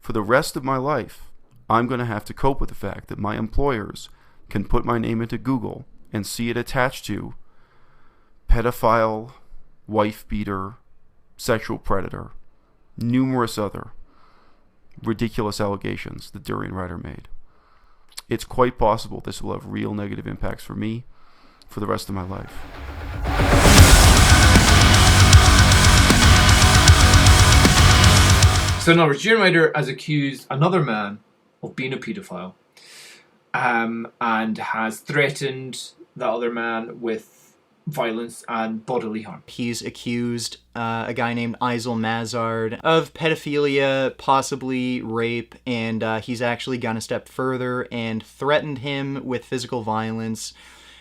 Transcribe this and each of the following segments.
for the rest of my life, I'm going to have to cope with the fact that my employers can put my name into Google and see it attached to pedophile, wife beater, sexual predator, numerous other ridiculous allegations that Durianrider made. It's quite possible this will have real negative impacts for me for the rest of my life. So now Durianrider has accused another man of being a paedophile, and has threatened that other man with violence and bodily harm. He's accused a guy named Isel Mazard of pedophilia, possibly rape, and he's actually gone a step further and threatened him with physical violence,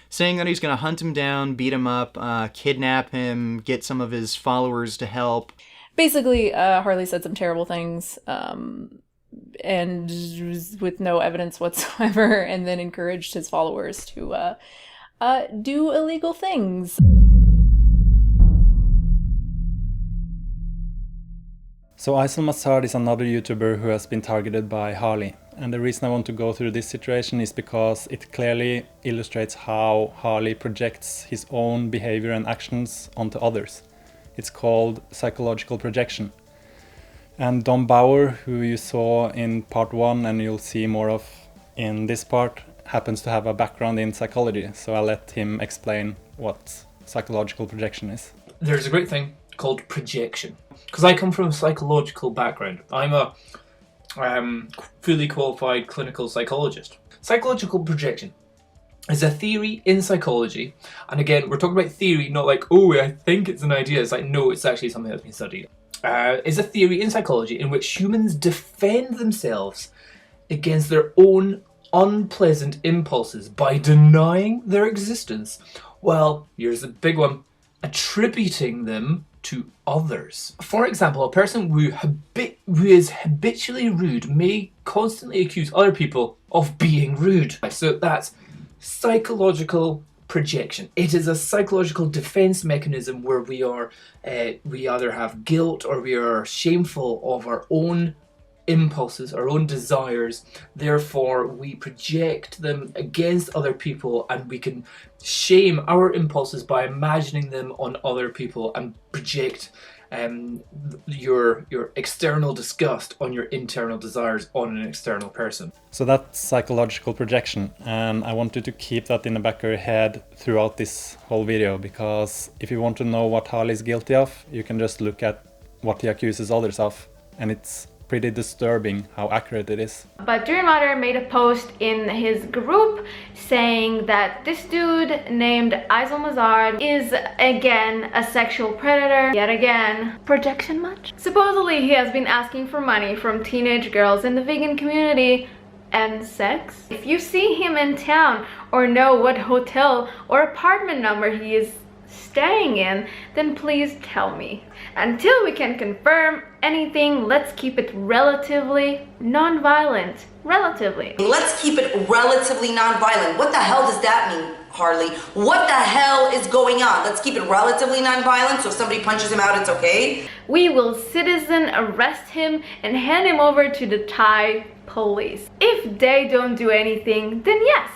saying that he's going to hunt him down, beat him up, kidnap him, get some of his followers to help. Basically, Harley said some terrible things, and with no evidence whatsoever, and then encouraged his followers to do illegal things. So Isel Mazard is another YouTuber who has been targeted by Harley. And the reason I want to go through this situation is because it clearly illustrates how Harley projects his own behavior and actions onto others. It's called psychological projection. And Don Bauer, who you saw in part 1 and you'll see more of in this part, happens to have a background in psychology, so I'll let him explain what psychological projection is. There's a great thing called projection. Because I come from a psychological background. I'm a fully qualified clinical psychologist. Psychological projection is a theory in psychology, and again, we're talking about theory, not like, oh, I think it's an idea. It's like, no, it's actually something that's been studied. It's a theory in psychology in which humans defend themselves against their own unpleasant impulses by denying their existence. Well, here's the big one: attributing them to others. For example, a person who is habitually rude may constantly accuse other people of being rude. So that's psychological projection. It is a psychological defense mechanism where we either have guilt or we are shameful of our own impulses, our own desires. Therefore, we project them against other people, and we can shame our impulses by imagining them on other people and project your external disgust on your internal desires on an external person. So that's psychological projection, and I want you to keep that in the back of your head throughout this whole video, because if you want to know what Harley is guilty of, you can just look at what he accuses others of, and it's pretty disturbing how accurate it is. But Durianrider made a post in his group saying that this dude named Isel Mazard is again a sexual predator. Yet again, projection much? Supposedly he has been asking for money from teenage girls in the vegan community and sex. If you see him in town or know what hotel or apartment number he is staying in, then please tell me. Until we can confirm anything, let's keep it relatively non-violent. Relatively. Let's keep it relatively non-violent. What the hell does that mean, Harley? What the hell is going on? Let's keep it relatively non-violent, so if somebody punches him out, it's okay? We will citizen arrest him and hand him over to the Thai police. If they don't do anything, then yes,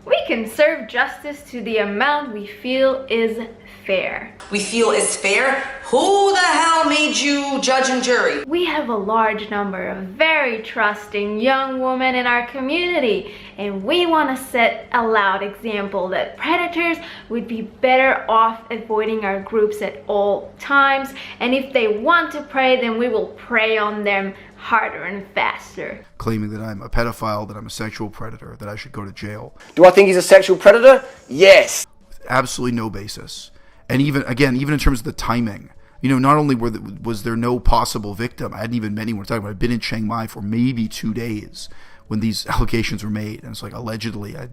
we can serve justice to the amount we feel is fair. We feel is fair? Who the hell made you judge and jury? We have a large number of very trusting young women in our community, and we want to set a loud example that predators would be better off avoiding our groups at all times, and if they want to prey, then we will prey on them harder and faster. Claiming that I'm a pedophile, that I'm a sexual predator, that I should go to jail. Do I think he's a sexual predator? Yes. Absolutely no basis. And even in terms of the timing, not only was there no possible victim, I hadn't even met anyone talking about. I'd been in Chiang Mai for maybe 2 days when these allegations were made, and it's like allegedly I,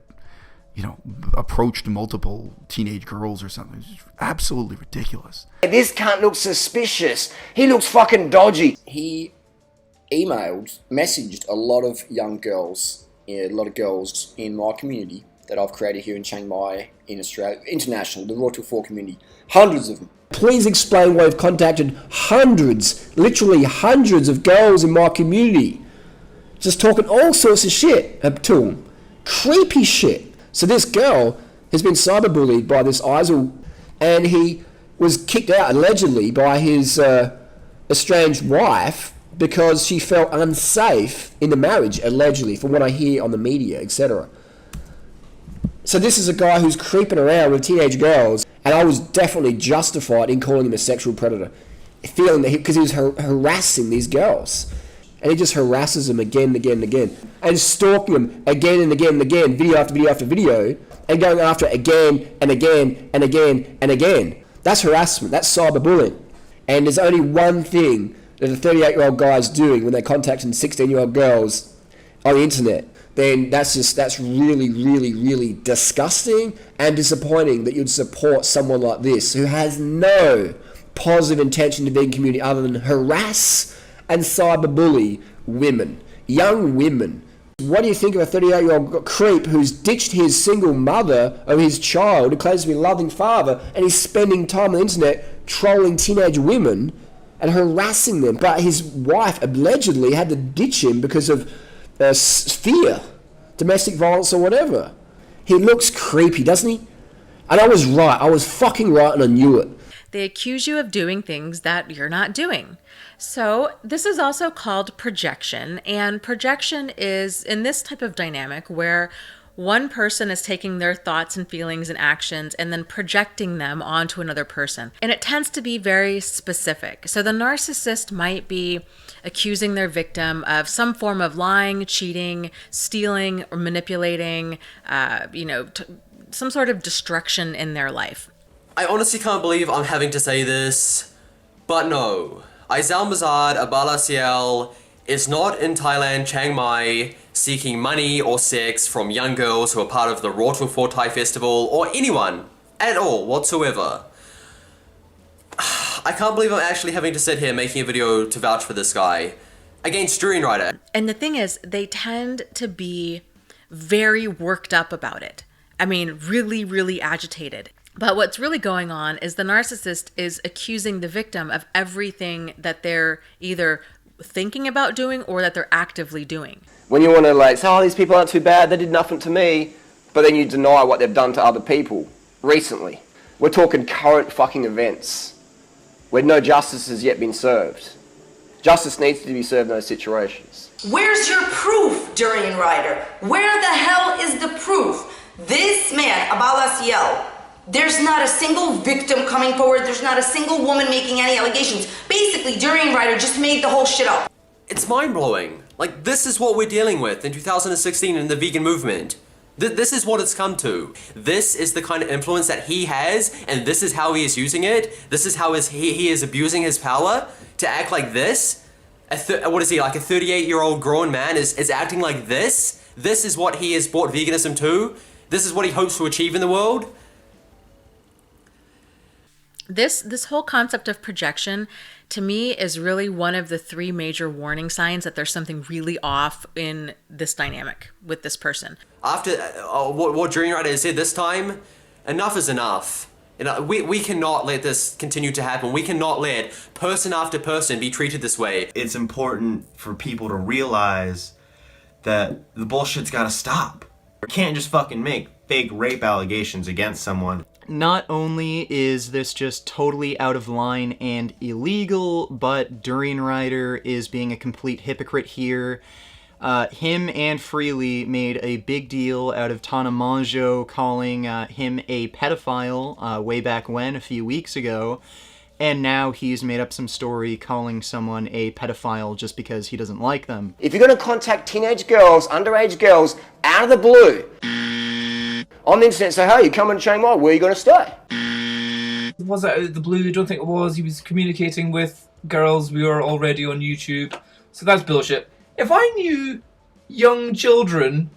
approached multiple teenage girls or something. It's just absolutely ridiculous. This cunt looks suspicious. He looks fucking dodgy. He messaged a lot of young girls, a lot of girls in my community that I've created here in Chiang Mai, in Australia, international, the Royal 4 community, hundreds of them. Please explain why you've contacted hundreds, literally hundreds of girls in my community. just talking all sorts of shit to him. Creepy shit. So this girl has been cyberbullied by this Eisel, and he was kicked out allegedly by his estranged wife because she felt unsafe in the marriage, allegedly, from what I hear on the media, etc. So this is a guy who's creeping around with teenage girls, and I was definitely justified in calling him a sexual predator, feeling that because he was harassing these girls. And he just harasses them again and again and again, and stalking them again and again and again, video after video after video, and going after it again and again and again and again. That's harassment. That's cyberbullying. And there's only one thing that a 38-year-old guy is doing when they're contacting 16-year-old girls on the internet. Then that's really, really, really disgusting and disappointing that you'd support someone like this who has no positive intention to the vegan community other than harass and cyberbully women, young women. What do you think of a 38-year-old creep who's ditched his single mother of his child, who claims to be a loving father, and he's spending time on the internet trolling teenage women and harassing them? But his wife allegedly had to ditch him because of fear, domestic violence or whatever. He looks creepy, doesn't he? And I was right. I was fucking right, and I knew it. They accuse you of doing things that you're not doing. So this is also called projection, and projection is in this type of dynamic where one person is taking their thoughts and feelings and actions and then projecting them onto another person. And it tends to be very specific. So the narcissist might be accusing their victim of some form of lying, cheating, stealing, or manipulating, some sort of destruction in their life. I honestly can't believe I'm having to say this, but no. Aizal Mazard Abalasiel is not in Thailand, Chiang Mai, seeking money or sex from young girls who are part of the Rotu for Thai Festival, or anyone at all whatsoever. I can't believe I'm actually having to sit here making a video to vouch for this guy against Durianrider. And the thing is, they tend to be very worked up about it. I mean, really, really agitated. But what's really going on is the narcissist is accusing the victim of everything that they're either thinking about doing or that they're actively doing. When you want to say, oh, these people aren't too bad, they did nothing to me, but then you deny what they've done to other people recently. We're talking current fucking events where no justice has yet been served. Justice needs to be served in those situations. Where's your proof, Durianrider? Where the hell is the proof? This man, Abalasiel, there's not a single victim coming forward. There's not a single woman making any allegations. Basically, Durianrider just made the whole shit up. It's mind-blowing. Like, this is what we're dealing with in 2016 in the vegan movement. This is what it's come to. This is the kind of influence that he has, and this is how he is using it. This is how he is abusing his power to act like this. What is he, like a 38-year-old grown man is acting like this? This is what he has brought veganism to? This is what he hopes to achieve in the world? This whole concept of projection, to me, is really one of the three major warning signs that there's something really off in this dynamic with this person. After what Durianrider said this time, enough is enough. We cannot let this continue to happen. We cannot let person after person be treated this way. It's important for people to realize that the bullshit's gotta stop. You can't just fucking make fake rape allegations against someone. Not only is this just totally out of line and illegal, but Durianrider is being a complete hypocrite here. Him and Freely made a big deal out of Tana Mongeau calling him a pedophile way back when, a few weeks ago, and now he's made up some story calling someone a pedophile just because he doesn't like them. If you're going to contact teenage girls, underage girls, out of the blue, on the internet, say, hey, you coming to Chiang Mai, where are you going to stay? Was that out of the blue? I don't think it was. He was communicating with girls. We were already on YouTube. So that's bullshit. If I knew young children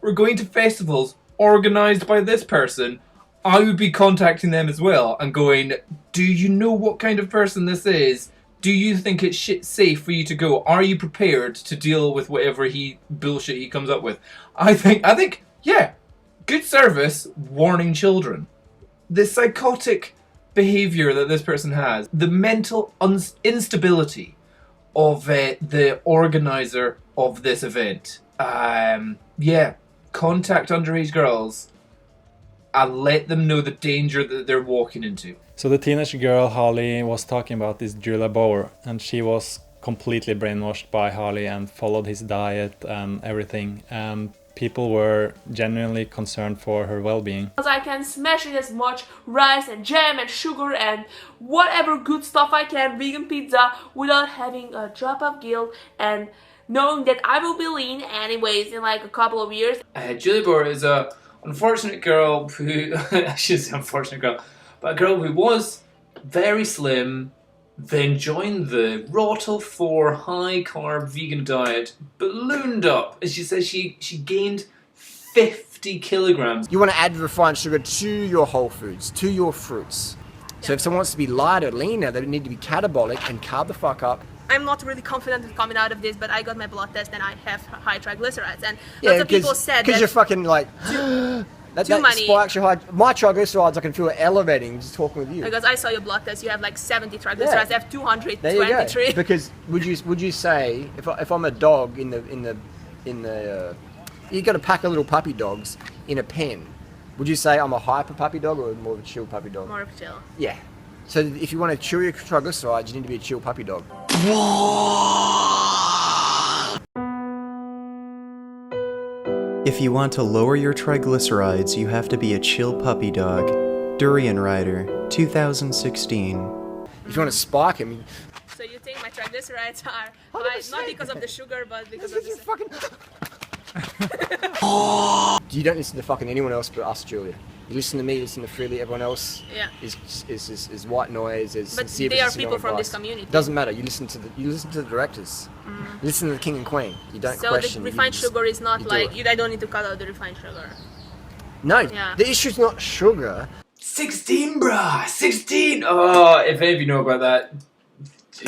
were going to festivals organised by this person, I would be contacting them as well and going, do you know what kind of person this is? Do you think it's safe for you to go? Are you prepared to deal with whatever bullshit he comes up with? I think, yeah, good service warning children. The psychotic behaviour that this person has, the mental instability of the organizer of this event. Yeah, contact underage girls and let them know the danger that they're walking into. So the teenage girl Harley was talking about is Julia Bauer, and she was completely brainwashed by Harley and followed his diet and everything, and people were genuinely concerned for her well-being. Because I can smash in as much rice and jam and sugar and whatever good stuff I can, vegan pizza, without having a drop of guilt and knowing that I will be lean anyways in like a couple of years. Julia Bauer is a unfortunate girl who, I should say unfortunate girl, but a girl who was very slim, then joined the Rotel 4 high-carb vegan diet, ballooned up. As she says, she gained 50 kilograms. You want to add refined sugar to your whole foods, to your fruits. So if someone wants to be lighter, leaner, they need to be catabolic and carb the fuck up. I'm not really confident with coming out of this, but I got my blood test and I have high triglycerides. And lots of people said that... Because you're fucking like... that spikes your high... My triglycerides, I can feel it elevating just talking with you. Because I saw your blood test, you have like 70 triglycerides, I have 223. There you go. Because would you say, if I'm a dog in the you got to pack a little puppy dogs in a pen, would you say I'm a hyper puppy dog or more of a chill puppy dog? More of a chill. Yeah. So if you want to chill your triglycerides, you need to be a chill puppy dog. If you want to lower your triglycerides, you have to be a chill puppy dog. Durianrider, 2016. If you want to spike him... So you think my triglycerides are high, not because of the sugar, but because of the... fucking... You don't listen to fucking anyone else but us, Julia. You listen to me, you listen to Freely, everyone else is white noise, is but sincere, they are people from this community. Doesn't matter, you listen to the directors. You listen to the king and queen. You don't question. So the refined sugar is not like, I don't need to cut out the refined sugar. No, the issue's not sugar. 16, bruh! 16! Oh, if any of you know about that,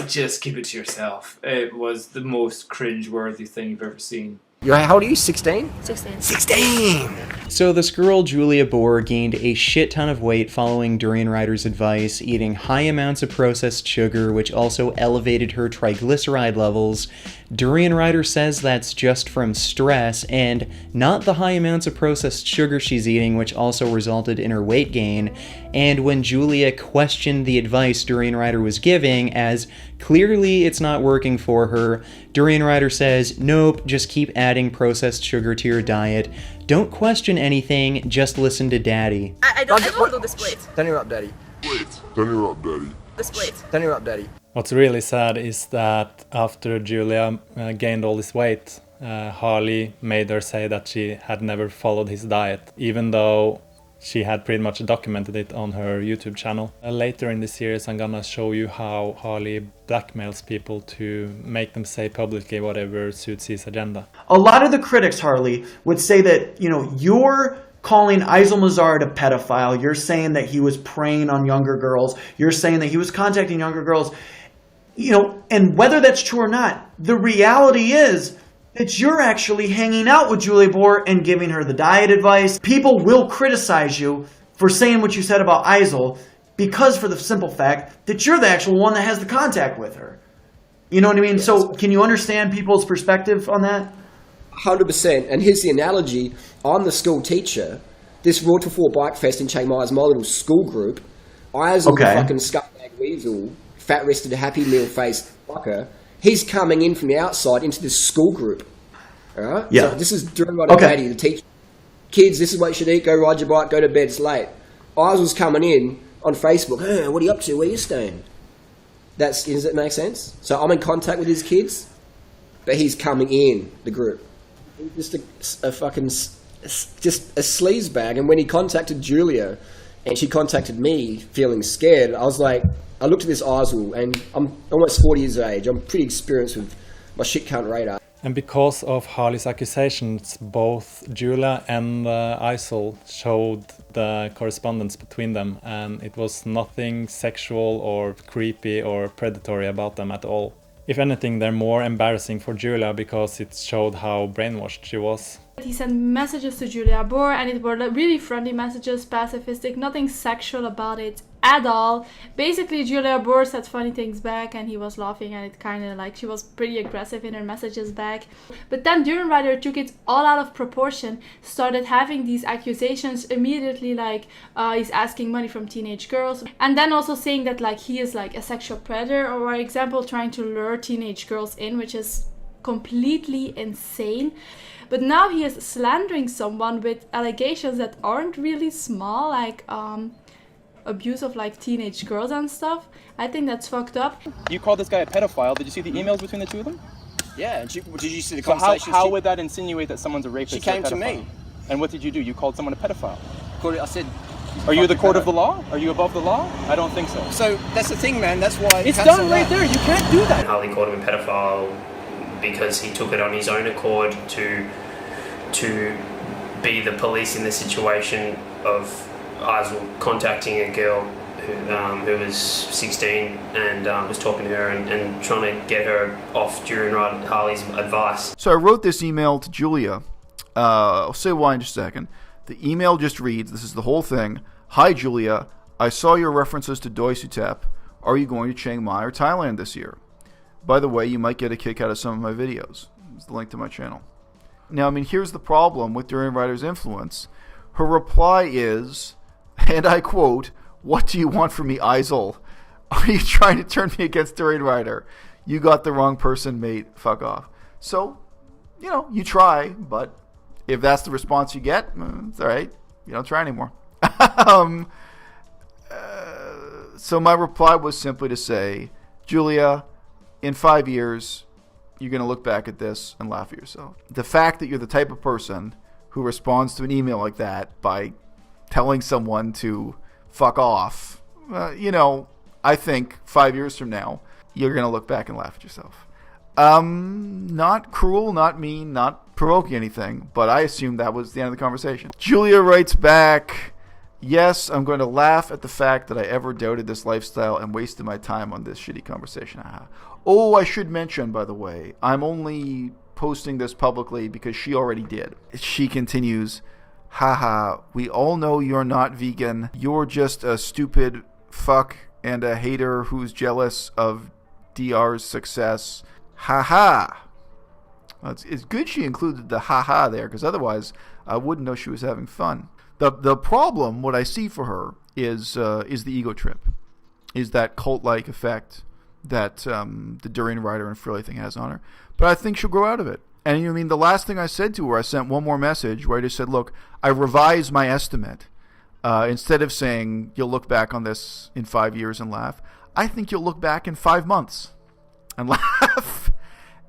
just keep it to yourself. It was the most cringe-worthy thing you've ever seen. How old are you? 16? 16. 16! So this girl, Julia Bauer, gained a shit ton of weight following Durianrider's advice, eating high amounts of processed sugar, which also elevated her triglyceride levels. Durianrider says that's just from stress, and not the high amounts of processed sugar she's eating, which also resulted in her weight gain. And when Julia questioned the advice Durianrider was giving, as clearly it's not working for her, Durianrider says, nope, just keep adding processed sugar to your diet. Don't question anything, just listen to Daddy. I don't do the split. Don't interrupt Daddy. The split. Don't interrupt Daddy. What's really sad is that after Julia gained all this weight, Harley made her say that she had never followed his diet, even though she had pretty much documented it on her YouTube channel. Later in the series, I'm gonna show you how Harley blackmails people to make them say publicly whatever suits his agenda. A lot of the critics, Harley, would say that, you're calling Aysel Mazard a pedophile. You're saying that he was preying on younger girls. You're saying that he was contacting younger girls. And whether that's true or not, the reality is that you're actually hanging out with Julia Bauer and giving her the diet advice. People will criticize you for saying what you said about Aysel because for the simple fact that you're the actual one that has the contact with her. You know what I mean? Yes. So can you understand people's perspective on that? 100%. And here's the analogy. I'm the school teacher. This Rotel 4 Bike Fest in Chiang Mai is my little school group. Aysel, the fucking scumbag weasel, fat-wristed, happy meal-faced fucker, he's coming in from the outside into this school group. Alright? Yeah. So this is Durianrider Daddy, the teacher. Kids, this is what you should eat. Go ride your bike, go to bed, it's late. Aysel's coming in on Facebook. Hey, what are you up to? Where are you staying? Does it make sense? So I'm in contact with his kids, but he's coming in the group. Just a fucking, just a sleaze bag. And when he contacted Julia, and she contacted me feeling scared, I was like, I looked at this Aysel, and I'm almost 40 years of age. I'm pretty experienced with my shit cunt radar. And because of Harley's accusations, both Julia and Aysel showed the correspondence between them, and it was nothing sexual or creepy or predatory about them at all. If anything, they're more embarrassing for Julia because it showed how brainwashed she was. He sent messages to Julia Bohr, and it were really friendly messages, pacifistic, nothing sexual about it at all. Basically, Julia Bohr said funny things back, and he was laughing, and it kind of like she was pretty aggressive in her messages back. But then Durianrider took it all out of proportion, started having these accusations immediately, like he's asking money from teenage girls, and then also saying that like he is like a sexual predator, or for example trying to lure teenage girls in, which is completely insane. But now he is slandering someone with allegations that aren't really small, like abuse of like teenage girls and stuff. I think that's fucked up. You called this guy a pedophile. Did you see the emails between the two of them? Yeah, and did you see the So conversation? how would that insinuate that someone's a rapist? She came or a to pedophile? me. And what did you do? You called someone a pedophile. I said, Are you the court of the law? Are you above the law? I don't think so. so that's the thing, man. That's why It's done right there. You can't do that. Harley called him a pedophile because he took it on his own accord to be the police in the situation of Isel contacting a girl who was 16 and was talking to her and trying to get her off during Harley's advice. So I wrote this email to Julia. I'll say why in just a second. The email just reads, this is the whole thing. Hi, Julia. I saw your references to Doi Sutep. Are you going to Chiang Mai or Thailand this year? By the way, you might get a kick out of some of my videos. It's the link to my channel. Now, I mean, here's the problem with Durianrider's influence. Her reply is, and I quote, "What do you want from me, Isel? Are you trying to turn me against Durianrider? You got the wrong person, mate. Fuck off." So, you know, you try, but if that's the response you get, it's all right. You don't try anymore. So my reply was simply to say, Julia, in 5 years, you're going to look back at this and laugh at yourself. The fact that you're the type of person who responds to an email like that by telling someone to fuck off, I think 5 years from now, you're going to look back and laugh at yourself. Not cruel, not mean, not provoking anything, but I assumed that was the end of the conversation. Julia writes back, yes, I'm going to laugh at the fact that I ever doubted this lifestyle and wasted my time on this shitty conversation. Oh, I should mention, by the way, I'm only posting this publicly because she already did. She continues, haha, we all know you're not vegan. You're just a stupid fuck and a hater who's jealous of DR's success. Haha. Well, it's good she included the haha there, because otherwise I wouldn't know she was having fun. The problem, what I see for her, is the ego trip, is that cult-like effect that the Durianrider and Frilly thing has on her. But I think she'll grow out of it. And I mean, the last thing I said to her, I sent one more message where I just said, look, I revised my estimate. Instead of saying you'll look back on this in 5 years and laugh, I think you'll look back in 5 months and laugh.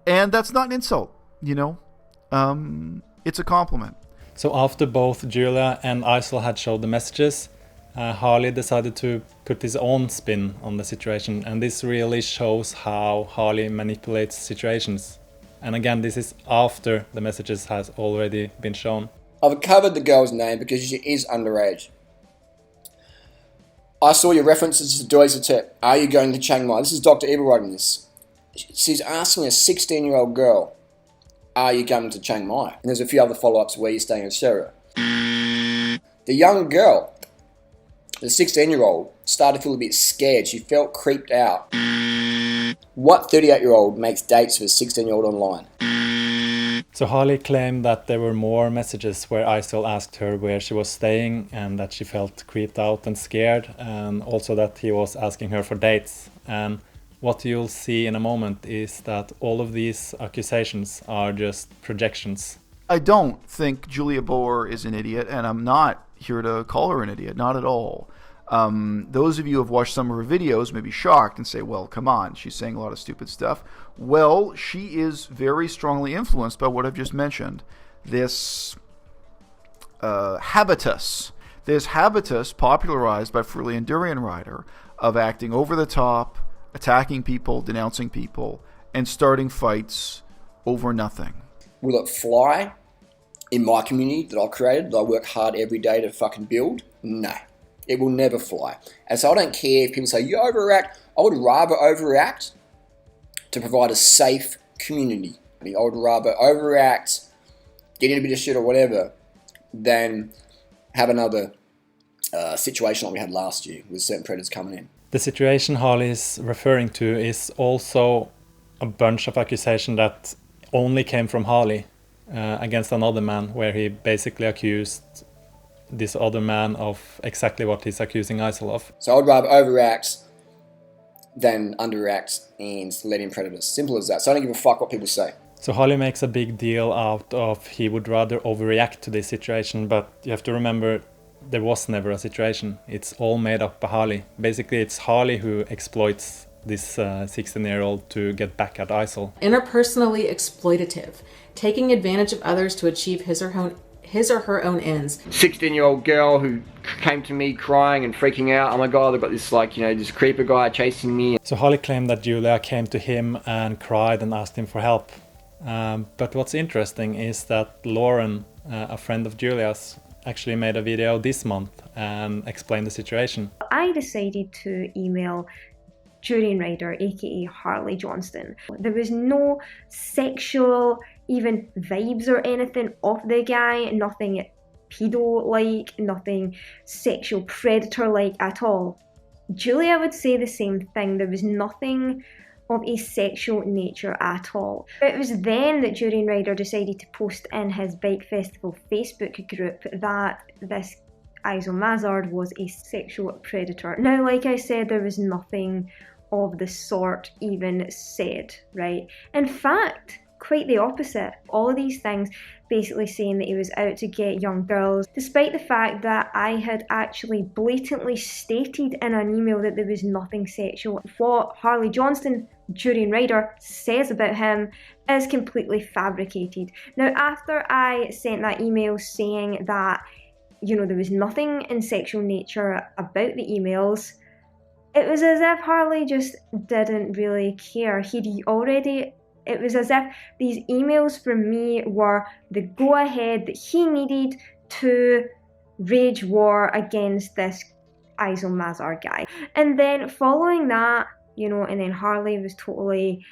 And that's not an insult, it's a compliment. So after both Julia and Isel had showed the messages, Harley decided to put his own spin on the situation, and this really shows how Harley manipulates situations. And again, this is after the messages has already been shown. I've covered the girl's name because she is underage. I saw your references to Doi Sutep. Are you going to Chiang Mai? This is Dr. Eva writing this. She's asking a 16-year-old girl, are you going to Chiang Mai? And there's a few other follow-ups where you're staying, etc. The young girl, the 16-year-old, started to feel a bit scared. She felt creeped out. What 38-year-old makes dates with a 16-year-old online? So Harley claimed that there were more messages where Isel asked her where she was staying and that she felt creeped out and scared, and also that he was asking her for dates. And what you'll see in a moment is that all of these accusations are just projections. I don't think Julia Bohr is an idiot, and I'm not here to call her an idiot, not at all. Those of you who have watched some of her videos may be shocked and say, well, come on, she's saying a lot of stupid stuff. Well, she is very strongly influenced by what I've just mentioned. This habitus popularized by Frilly and Durianrider of acting over the top, attacking people, denouncing people, and starting fights over nothing. Will it fly in my community that I've created, that I work hard every day to fucking build? No. It will never fly. And so I don't care if people say, you overreact. I would rather overreact to provide a safe community. I would rather overreact, getting a bit of shit or whatever, than have another situation like we had last year with certain predators coming in. The situation Harley is referring to is also a bunch of accusations that only came from Harley against another man, where he basically accused this other man of exactly what he's accusing Isol of. So I'd rather overreact than underreact and let in predators. Simple as that. So I don't give a fuck what people say. So Harley makes a big deal out of he would rather overreact to this situation, but you have to remember there was never a situation. It's all made up by Harley. Basically, it's Harley who exploits this 16-year-old to get back at Isol. Interpersonally exploitative, taking advantage of others to achieve his or her own ends. 16-year-old girl who came to me crying and freaking out. Oh my god, I've got this this creeper guy chasing me. So Harley claimed that Julia came to him and cried and asked him for help. But what's interesting is that Lauren, a friend of Julia's, actually made a video this month and explained the situation. I decided to email Durianrider, aka Harley Johnstone. There was no sexual even vibes or anything off the guy, nothing pedo-like, nothing sexual predator-like at all. Julia would say the same thing. There was nothing of a sexual nature at all. It was then that Durianrider decided to post in his Bike Festival Facebook group that this Isol Mazard was a sexual predator. Now, like I said, there was nothing of the sort even said, right? In fact, quite the opposite. All of these things basically saying that he was out to get young girls, despite the fact that I had actually blatantly stated in an email that there was nothing sexual. What Harley Johnstone, Durianrider, says about him is completely fabricated. Now, after I sent that email saying that, there was nothing in sexual nature about the emails, it was as if Harley just didn't really care. It was as if these emails from me were the go-ahead that he needed to rage war against this Isol Mazar guy. And then following that, and then Harley was totally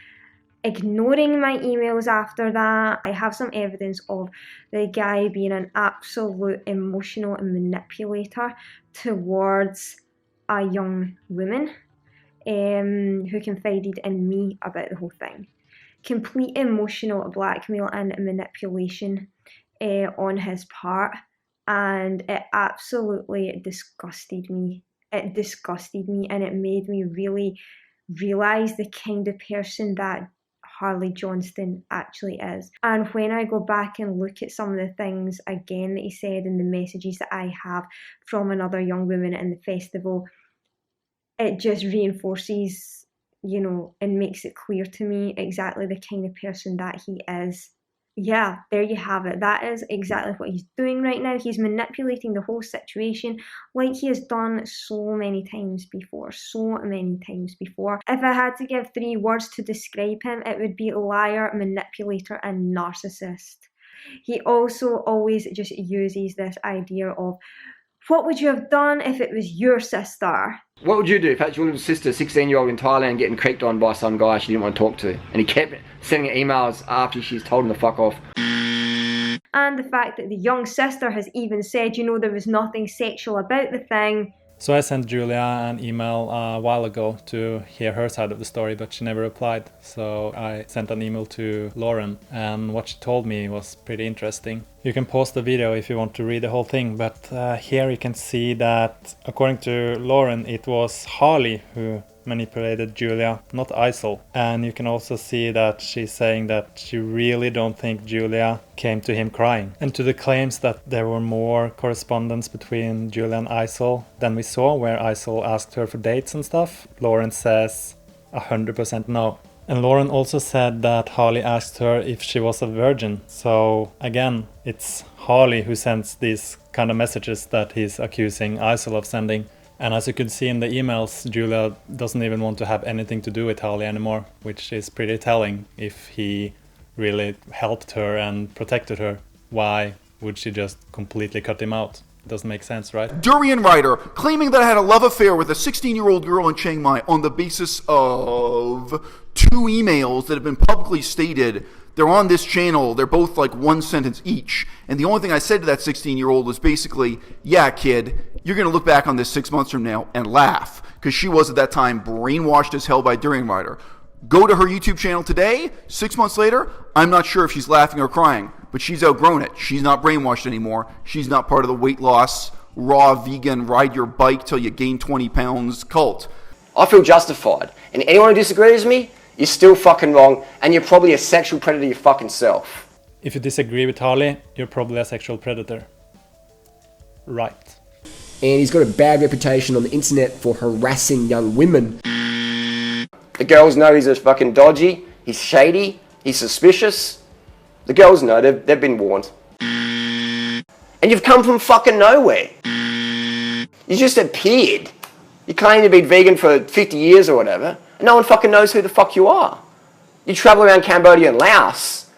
ignoring my emails after that. I have some evidence of the guy being an absolute emotional manipulator towards a young woman who confided in me about the whole thing. Complete emotional blackmail and manipulation on his part, and it absolutely disgusted me. It disgusted me, and it made me really realise the kind of person that Harley Johnstone actually is. And when I go back and look at some of the things again that he said in the messages that I have from another young woman in the festival, it just reinforces, and makes it clear to me exactly the kind of person that he is. Yeah, there you have it. That is exactly what he's doing right now. He's manipulating the whole situation like he has done so many times before. If I had to give 3 words to describe him, it would be liar, manipulator, and narcissist. He also always just uses this idea of, what would you have done if it was your sister? What would you do if that's your little sister, 16-year-old in Thailand, getting creeped on by some guy she didn't want to talk to? And he kept sending her emails after she's told him to fuck off. And the fact that the young sister has even said, there was nothing sexual about the thing. So I sent Julia an email a while ago to hear her side of the story, but she never replied. So I sent an email to Lauren, and what she told me was pretty interesting. You can pause the video if you want to read the whole thing, but here you can see that, according to Lauren, it was Harley who manipulated Julia, not Isol. And you can also see that she's saying that she really don't think Julia came to him crying. And to the claims that there were more correspondence between Julia and Isol than we saw, where Isol asked her for dates and stuff, Lauren says 100% no. And Lauren also said that Harley asked her if she was a virgin. So again, it's Harley who sends these kind of messages that he's accusing Isol of sending. And as you could see in the emails, Julia doesn't even want to have anything to do with Harley anymore, which is pretty telling. If he really helped her and protected her, why would she just completely cut him out? Doesn't make sense, right? Durianrider claiming that I had a love affair with a 16-year-old girl in Chiang Mai on the basis of 2 emails that have been publicly stated They're on this channel. They're both like one sentence each. And the only thing I said to that 16-year-old was basically, yeah, kid, you're going to look back on this 6 months from now and laugh. Because she was at that time brainwashed as hell by Durianrider. Go to her YouTube channel today, 6 months later, I'm not sure if she's laughing or crying. But she's outgrown it. She's not brainwashed anymore. She's not part of the weight loss, raw, vegan, ride your bike till you gain 20 pounds cult. I feel justified. And anyone who disagrees with me, you're still fucking wrong, and you're probably a sexual predator your fucking self. If you disagree with Harley, you're probably a sexual predator. Right. And he's got a bad reputation on the internet for harassing young women. The girls know he's a fucking dodgy, he's shady, he's suspicious. The girls know, they've been warned. And you've come from fucking nowhere. You just appeared. You claim to be vegan for 50 years or whatever, and no one fucking knows who the fuck you are. You travel around Cambodia and Laos.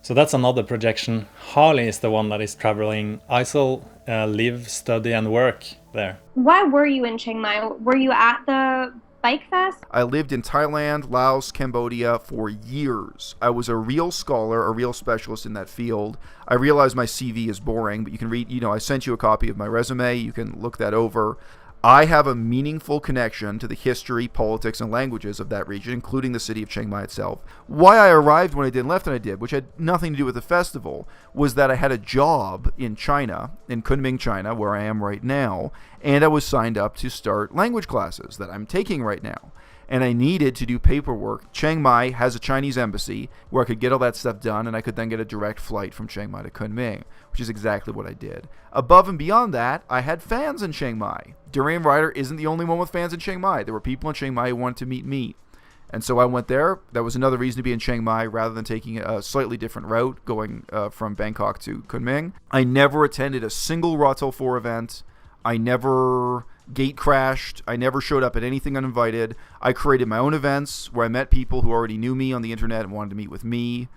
So that's another projection. Harley is the one that is traveling. Isol live, study and work there. Why were you in Chiang Mai? Were you at the Bike Fest? I lived in Thailand, Laos, Cambodia for years. I was a real scholar, a real specialist in that field. I realize my CV is boring, but you can read, I sent you a copy of my resume. You can look that over. I have a meaningful connection to the history, politics, and languages of that region, including the city of Chiang Mai itself. Why I arrived when I did and left when I did, which had nothing to do with the festival, was that I had a job in China, in Kunming, China, where I am right now, and I was signed up to start language classes that I'm taking right now. And I needed to do paperwork. Chiang Mai has a Chinese embassy where I could get all that stuff done, and I could then get a direct flight from Chiang Mai to Kunming, which is exactly what I did. Above and beyond that, I had fans in Chiang Mai. Durianrider isn't the only one with fans in Chiang Mai. There were people in Chiang Mai who wanted to meet me. And so I went there. That was another reason to be in Chiang Mai rather than taking a slightly different route, going from Bangkok to Kunming. I never attended a single Rotel 4 event. I never gate crashed. I never showed up at anything uninvited. I created my own events where I met people who already knew me on the internet and wanted to meet with me.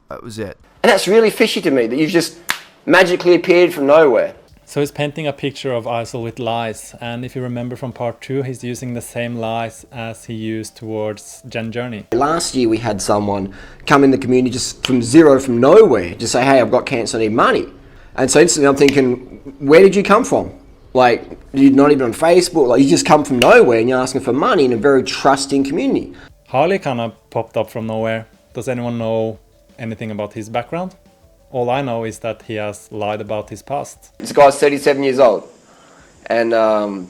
That was it. And that's really fishy to me, that you've just magically appeared from nowhere. So he's painting a picture of Isol with lies, and if you remember from part 2, he's using the same lies as he used towards Gen Journey. Last year we had someone come in the community just from zero, from nowhere, just say, hey, I've got cancer, I need money. And so instantly I'm thinking, where did you come from? Like, you're not even on Facebook, like you just come from nowhere and you're asking for money in a very trusting community. Harley kind of popped up from nowhere. Does anyone know anything about his background? All I know is that he has lied about his past. This guy's 37 years old, and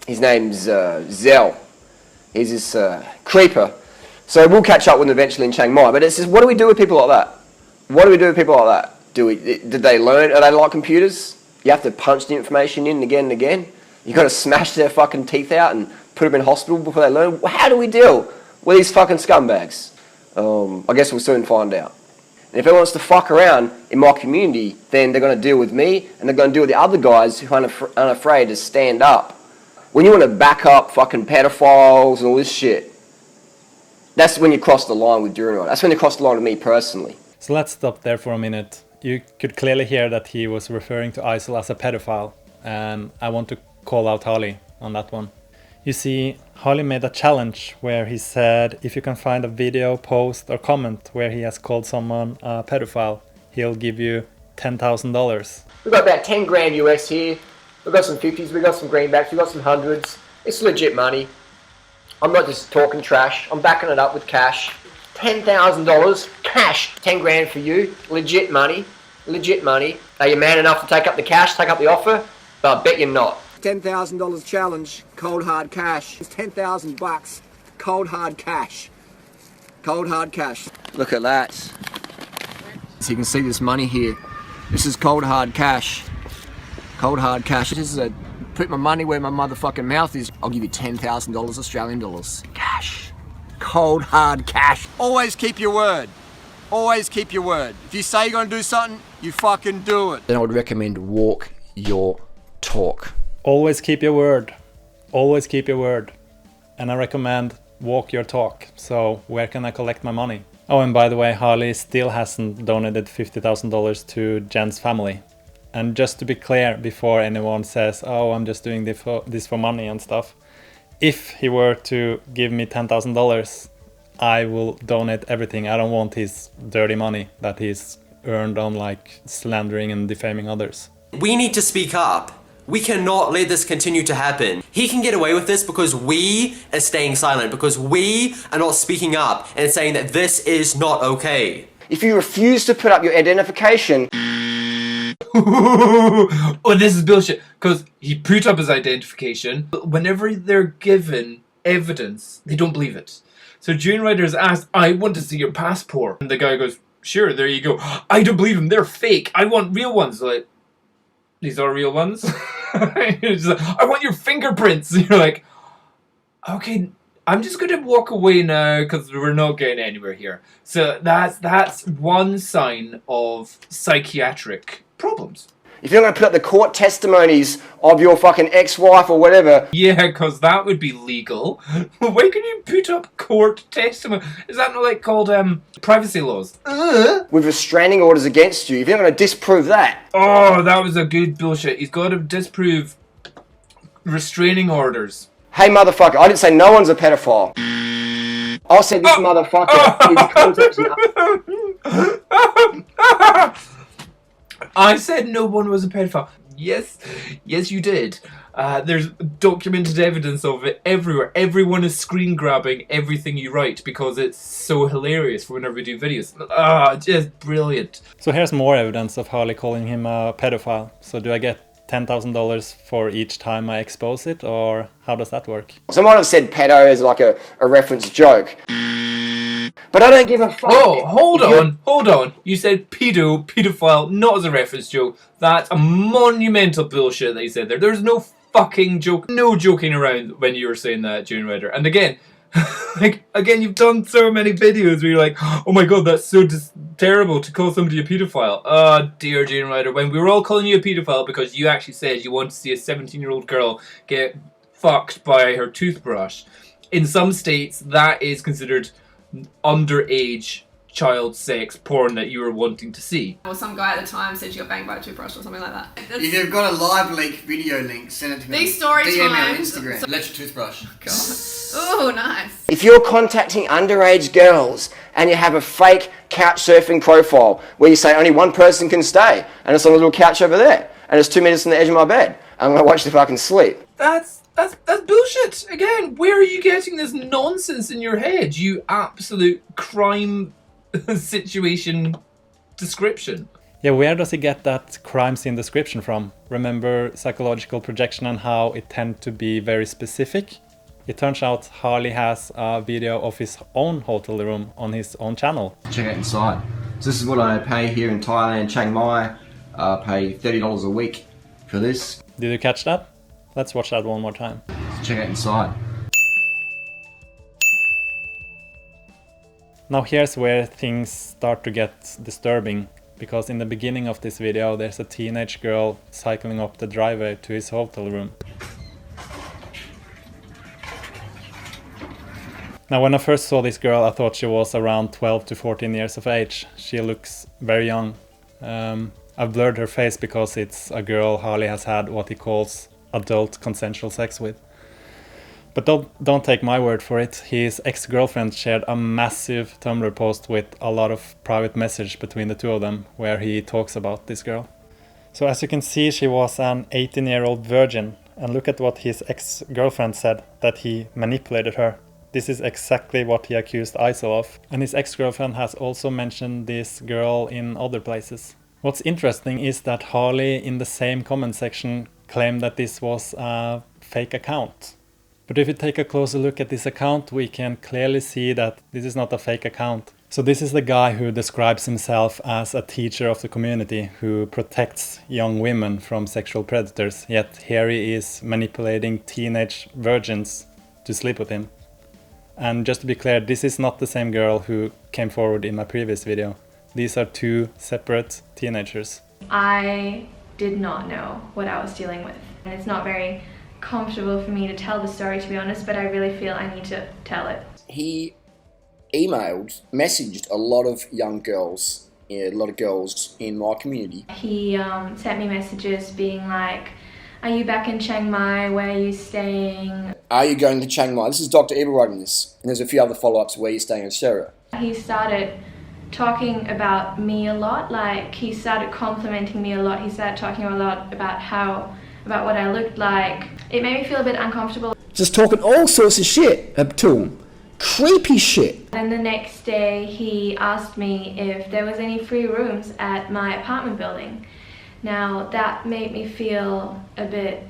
his name's Zell. He's this creeper. So we'll catch up with him eventually in Chiang Mai, but it's just, what do we do with people like that? What do we do with people like that? Did they learn? Are they like computers? You have to punch the information in again and again. You got to smash their fucking teeth out and put them in hospital before they learn. How do we deal with these fucking scumbags? I guess we'll soon find out. And if anyone wants to fuck around in my community, then they're going to deal with me, and they're going to deal with the other guys who aren't afraid to stand up. When you want to back up fucking pedophiles and all this shit, that's when you cross the line with Durianrider. That's when you cross the line with me personally. So let's stop there for a minute. You could clearly hear that he was referring to Isol as a pedophile, and I want to call out Harley on that one. You see, Harley made a challenge where he said if you can find a video, post or comment where he has called someone a pedophile, he'll give you $10,000. We've got about 10 grand US here. We've got some 50s, we've got some greenbacks, we've got some hundreds. It's legit money. I'm not just talking trash, I'm backing it up with cash. $10,000 cash, 10 grand for you, legit money, legit money. Are you man enough to take up the cash, take up the offer? But I bet you're not. $10,000 challenge, cold hard cash. It's $10,000, cold hard cash. Cold hard cash. Look at that. So you can see this money here. This is cold hard cash. Cold hard cash. This is a put my money where my motherfucking mouth is. I'll give you $10,000 Australian dollars. Cash. Cold hard cash. Always keep your word. Always keep your word. If you say you're gonna do something, you fucking do it. Then I would recommend walk your talk. Always keep your word. Always keep your word. And I recommend walk your talk. So where can I collect my money? Oh, and by the way, Harley still hasn't donated $50,000 to Jen's family. And just to be clear, before anyone says, oh, I'm just doing this for money and stuff, if he were to give me $10,000, I will donate everything. I don't want his dirty money that he's earned on like slandering and defaming others. We need to speak up. We cannot let this continue to happen. He can get away with this because we are staying silent, because we are not speaking up and saying that this is not okay. If you refuse to put up your identification... Oh, this is bullshit. Because he put up his identification, but whenever they're given evidence, they don't believe it. So Durianrider is asked, I want to see your passport. And the guy goes, sure, there you go. I don't believe them, they're fake. I want real ones. Like, these are real ones? Like, I want your fingerprints. And you're like, okay, I'm just going to walk away now because we're not getting anywhere here. So that's one sign of psychiatric problems. If you're not going to put up the court testimonies of your fucking ex-wife or whatever... Yeah, because that would be legal. Why can you put up court testimony? Is that not like called privacy laws? With restraining orders against you, if you're not going to disprove that... Oh, that was a good bullshit. He's got to disprove restraining orders. Hey, motherfucker, I didn't say no one's a pedophile. I said this motherfucker is contacting... I said no one was a pedophile. Yes, you did. There's documented evidence of it everywhere. Everyone is screen grabbing everything you write because it's so hilarious for whenever we do videos. Just brilliant. So here's more evidence of Harley calling him a pedophile. So do I get $10,000 for each time I expose it, or how does that work? Someone have said pedo as like a reference joke. But I don't give a fuck. Oh, hold on. You said pedophile, not as a reference joke. That's a monumental bullshit that you said there. There's no fucking joke, no joking around when you were saying that, Durianrider. And again, you've done so many videos where you're like, oh my god, that's so terrible to call somebody a pedophile. Oh dear, Durianrider, when we were all calling you a pedophile because you actually said you want to see a 17-year-old girl get fucked by her toothbrush. In some states, that is considered underage child sex porn that you were wanting to see. Or some guy at the time said you got banged by a toothbrush or something like that. If you've got a live leak video link, send it to me. These story DM me on times. Instagram. Let your toothbrush. Oh, nice. If you're contacting underage girls and you have a fake couch surfing profile where you say only one person can stay and it's on a little couch over there and it's 2 minutes from the edge of my bed, I'm going to watch the fucking sleep. That's bullshit. Again, where are you getting this nonsense in your head, you absolute crime situation description? Yeah, where does he get that crime scene description from? Remember psychological projection and how it tends to be very specific? It turns out Harley has a video of his own hotel room on his own channel. Check out inside. So this is what I pay here in Thailand, Chiang Mai. I pay $30 a week for this. Did you catch that? Let's watch that one more time. Check out inside. Now here's where things start to get disturbing, because in the beginning of this video there's a teenage girl cycling up the driveway to his hotel room. Now when I first saw this girl I thought she was around 12 to 14 years of age. She looks very young. I've blurred her face because it's a girl Harley has had what he calls adult consensual sex with. But don't take my word for it. His ex-girlfriend shared a massive Tumblr post with a lot of private message between the two of them where he talks about this girl. So as you can see, she was an 18-year-old virgin, and look at what his ex-girlfriend said, that he manipulated her. This is exactly what he accused Isol of, and his ex-girlfriend has also mentioned this girl in other places. What's interesting is that Harley in the same comment section claimed that this was a fake account. But if you take a closer look at this account, we can clearly see that this is not a fake account. So this is the guy who describes himself as a teacher of the community who protects young women from sexual predators, yet here he is manipulating teenage virgins to sleep with him. And just to be clear, this is not the same girl who came forward in my previous video. These are two separate teenagers. I did not know what I was dealing with. And it's not very comfortable for me to tell the story, to be honest, but I really feel I need to tell it. He messaged a lot of young girls, a lot of girls in my community. He sent me messages being like, Are you back in Chiang Mai? Where are you staying? Are you going to Chiang Mai? This is Dr. Eva writing this. And there's a few other follow-ups where you're staying, etc. He started talking about me a lot. Like, he started complimenting me a lot. He started talking a lot about what I looked like. It made me feel a bit uncomfortable. Just talking all sorts of shit up to him. Creepy shit. And the next day he asked me if there was any free rooms at my apartment building. Now that made me feel a bit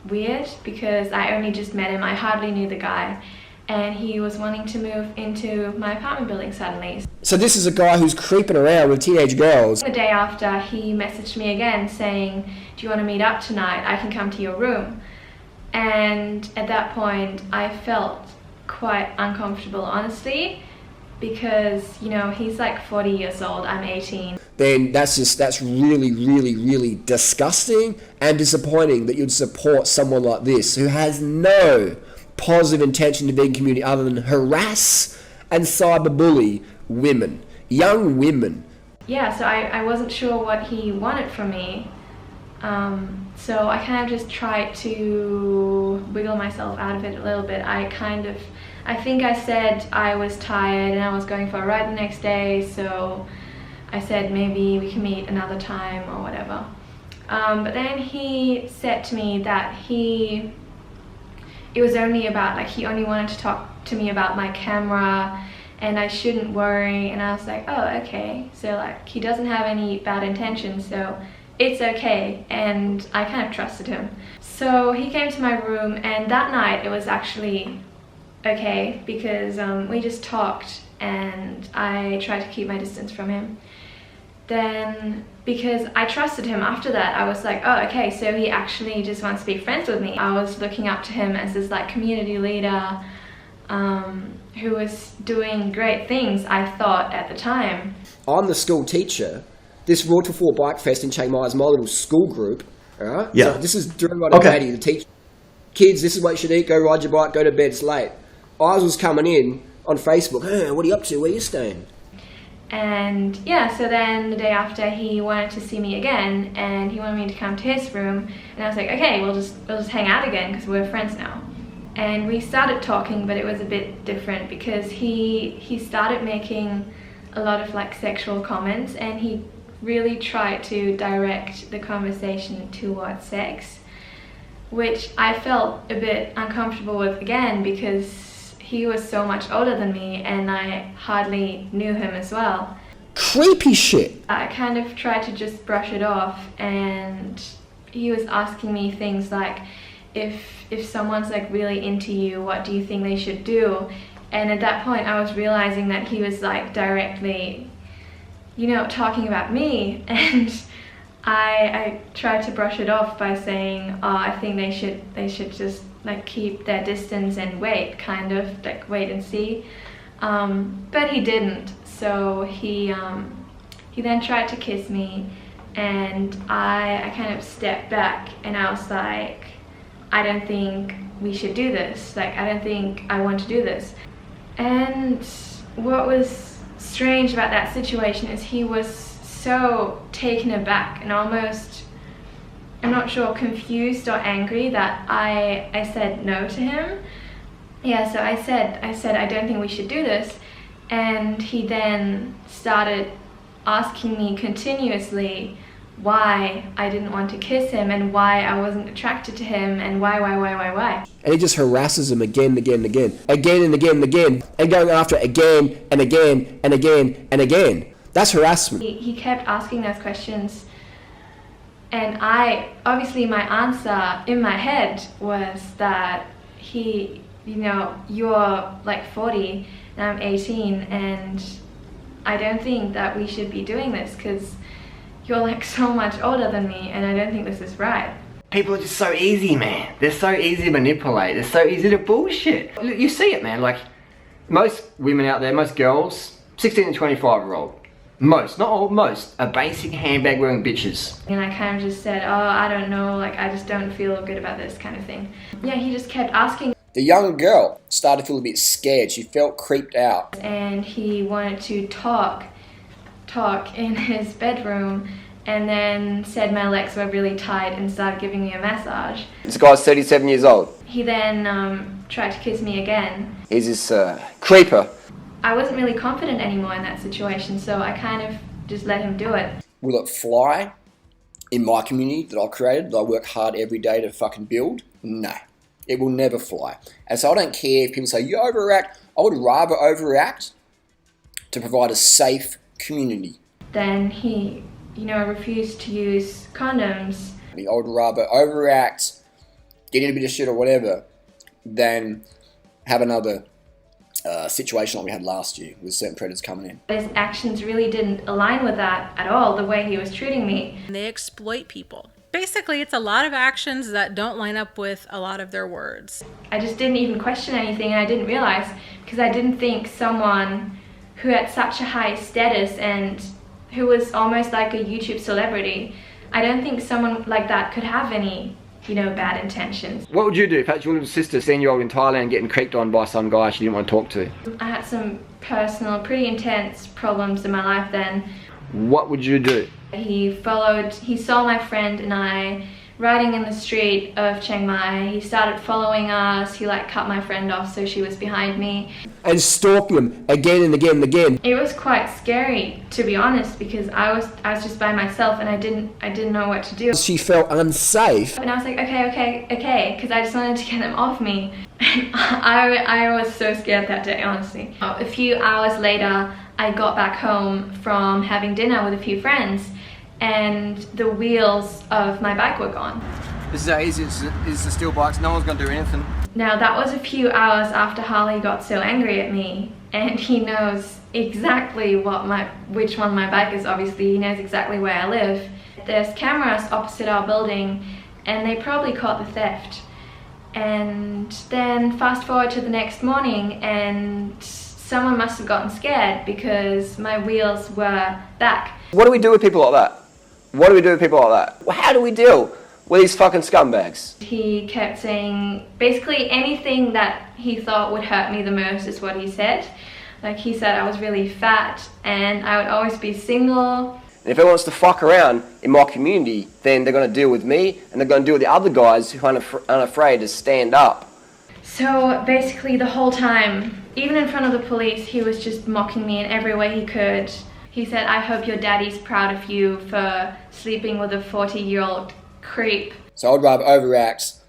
weird because I only just met him. I hardly knew the guy, and he was wanting to move into my apartment building suddenly. So this is a guy who's creeping around with teenage girls. The day after, he messaged me again saying, "Do you want to meet up tonight? I can come to your room." And at that point I felt quite uncomfortable, honestly, because, you know, he's like 40 years old, I'm 18. Then that's really, really, really disgusting and disappointing that you'd support someone like this who has no positive intention to be in community other than harass and cyberbully women, young women. Yeah, so I wasn't sure what he wanted from me. So I kind of just tried to wiggle myself out of it a little bit. I think I said I was tired and I was going for a ride the next day, so I said maybe we can meet another time or whatever. But then he said to me that it was only about, like, he only wanted to talk to me about my camera and I shouldn't worry, and I was like, oh, okay. So, like, he doesn't have any bad intentions, so it's okay, and I kind of trusted him. So he came to my room, and that night it was actually okay because we just talked and I tried to keep my distance from him. Then, because I trusted him after that, I was like, oh, okay, so he actually just wants to be friends with me. I was looking up to him as this, like, community leader who was doing great things, I thought, at the time. I'm the school teacher. This Raw to 4 Bike Fest in Chiang Mai is my little school group. Alright? Yeah. So this is Durianrider Daddy, the teacher. Kids, this is what you should eat. Go ride your bike, go to bed, it's late. I was coming in on Facebook. Hey, what are you up to? Where are you staying? And yeah, so then the day after he wanted to see me again and he wanted me to come to his room, and I was like, okay, we'll just hang out again because we're friends now. And we started talking, but it was a bit different because he started making a lot of, like, sexual comments, and he really tried to direct the conversation towards sex, which I felt a bit uncomfortable with again because he was so much older than me and I hardly knew him as well. Creepy shit. I kind of tried to just brush it off, and he was asking me things like, if someone's, like, really into you, what do you think they should do? And at that point I was realizing that he was, like, directly, you know, talking about me, and I tried to brush it off by saying, oh, I think they should just, like, keep their distance and wait, kind of, like, wait and see. But he didn't, so he then tried to kiss me, and I kind of stepped back and I was like, I don't think we should do this, like, I don't think I want to do this. And what was strange about that situation is he was so taken aback and almost, I'm not sure, confused or angry that I said no to him. Yeah, so I said I don't think we should do this, and he then started asking me continuously why I didn't want to kiss him and why I wasn't attracted to him and why. And he just harasses him again and again and again. Again and again and again. And going after it again and again and again and again. That's harassment. He kept asking those questions, and obviously my answer in my head was that you know, you're like 40 and I'm 18 and I don't think that we should be doing this because you're, like, so much older than me and I don't think this is right. People are just so easy, man. They're so easy to manipulate. They're so easy to bullshit. You see it, man. Like, most women out there, most girls, 16 and 25-year-old, most, not all, most, are basic handbag wearing bitches. And I kind of just said, oh, I don't know, like, I just don't feel good about this kind of thing. Yeah, he just kept asking. The young girl started to feel a bit scared. She felt creeped out. And he wanted to talk in his bedroom, and then said my legs were really tight and started giving me a massage. This guy's 37 years old. He then tried to kiss me again. He's this creeper. I wasn't really confident anymore in that situation, so I kind of just let him do it. Will it fly in my community that I created, that I work hard every day to fucking build? No, it will never fly. And so I don't care if people say, you overreact. I would rather overreact to provide a safe community. Then he, refused to use condoms. I would rather overreact, get in a bit of shit or whatever, than have another situation like we had last year with certain predators coming in. His actions really didn't align with that at all, the way he was treating me. They exploit people. Basically, it's a lot of actions that don't line up with a lot of their words. I just didn't even question anything, and I didn't realize, because I didn't think someone who had such a high status and who was almost like a YouTube celebrity, I don't think someone like that could have any bad intentions. What would you do if that's your little sister seeing you in Thailand getting creeped on by some guy she didn't want to talk to? I had some personal, pretty intense problems in my life then. What would you do? He saw my friend and I riding in the street of Chiang Mai. He started following us. He cut my friend off so she was behind me. And stalking him again and again and again. It was quite scary, to be honest, because I was just by myself and I didn't know what to do. She felt unsafe. And I was like, okay, because I just wanted to get them off me. I was so scared that day, honestly. A few hours later, I got back home from having dinner with a few friends, and the wheels of my bike were gone. This is how easy it is to steal bikes. No one's going to do anything. Now, that was a few hours after Harley got so angry at me, and he knows exactly which one my bike is, obviously. He knows exactly where I live. There's cameras opposite our building, and they probably caught the theft. And then fast forward to the next morning, and someone must have gotten scared because my wheels were back. What do we do with people like that? What do we do with people like that? Well, how do we deal with these fucking scumbags? He kept saying basically anything that he thought would hurt me the most is what he said. He said I was really fat and I would always be single. And if anyone wants to fuck around in my community, then they're going to deal with me and they're going to deal with the other guys who aren't unafraid to stand up. So basically the whole time, even in front of the police, he was just mocking me in every way he could. He said, I hope your daddy's proud of you for sleeping with a 40-year-old creep. So I'd rather overreact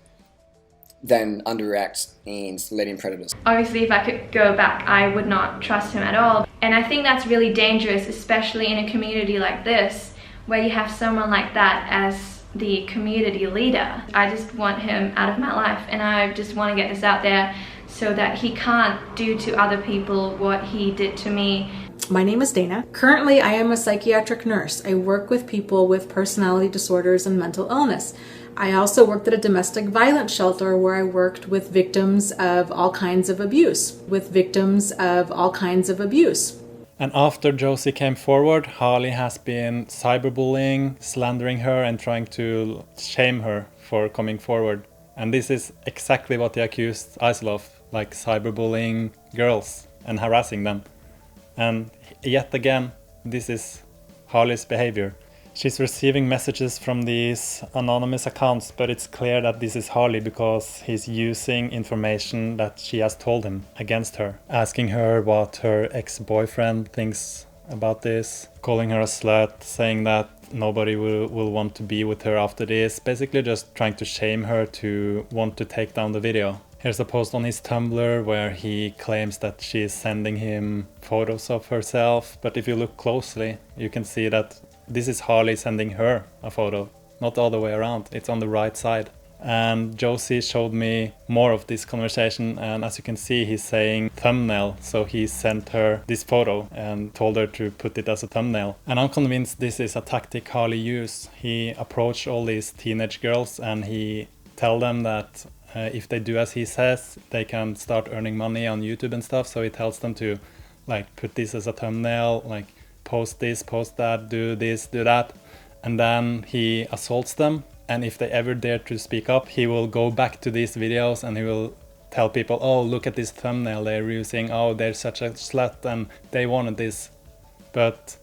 than underreact and let in predators. Obviously, if I could go back, I would not trust him at all. And I think that's really dangerous, especially in a community like this, where you have someone like that as the community leader. I just want him out of my life, and I just want to get this out there so that he can't do to other people what he did to me. My name is Dana. Currently, I am a psychiatric nurse. I work with people with personality disorders and mental illness. I also worked at a domestic violence shelter where I worked with victims of all kinds of abuse. And after Josie came forward, Harley has been cyberbullying, slandering her and trying to shame her for coming forward. And this is exactly what he accused Isel of, cyberbullying girls and harassing them. And yet again, this is Harley's behavior. She's receiving messages from these anonymous accounts, but it's clear that this is Harley because he's using information that she has told him against her, asking her what her ex-boyfriend thinks about this, calling her a slut, saying that nobody will want to be with her after this, basically just trying to shame her to want to take down the video. Here's a post on his Tumblr where he claims that she is sending him photos of herself, but if you look closely, you can see that this is Harley sending her a photo, not all the way around, it's on the right side. And Josie showed me more of this conversation, and as you can see, he's saying thumbnail, so he sent her this photo and told her to put it as a thumbnail. And I'm convinced this is a tactic Harley used. He approached all these teenage girls and he tell them that if they do as he says, they can start earning money on YouTube and stuff. So he tells them to put this as a thumbnail, post this, post that, do this, do that. And then he assaults them. And if they ever dare to speak up, he will go back to these videos and he will tell people, oh, look at this thumbnail they're using. Oh, they're such a slut and they wanted this. But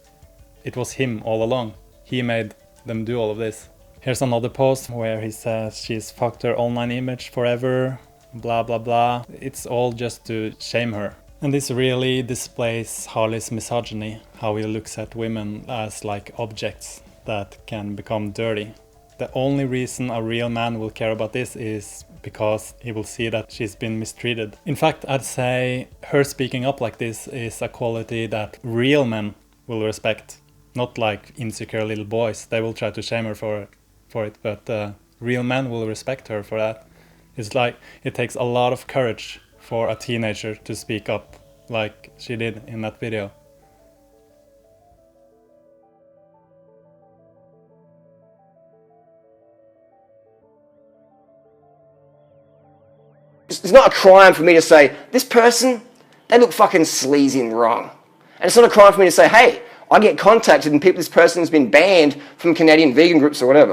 it was him all along. he made them do all of this. Here's another post where he says she's fucked her online image forever, blah blah blah. It's all just to shame her. And this really displays Harley's misogyny, how he looks at women as like objects that can become dirty. The only reason a real man will care about this is because he will see that she's been mistreated. In fact, I'd say her speaking up like this is a quality that real men will respect. Not like insecure little boys. They will try to shame her for it, but real men will respect her for that. It's like it takes a lot of courage for a teenager to speak up like she did in that video. It's not a crime for me to say, this person, they look fucking sleazy and wrong. And it's not a crime for me to say, hey, I get contacted and this person has been banned from Canadian vegan groups or whatever.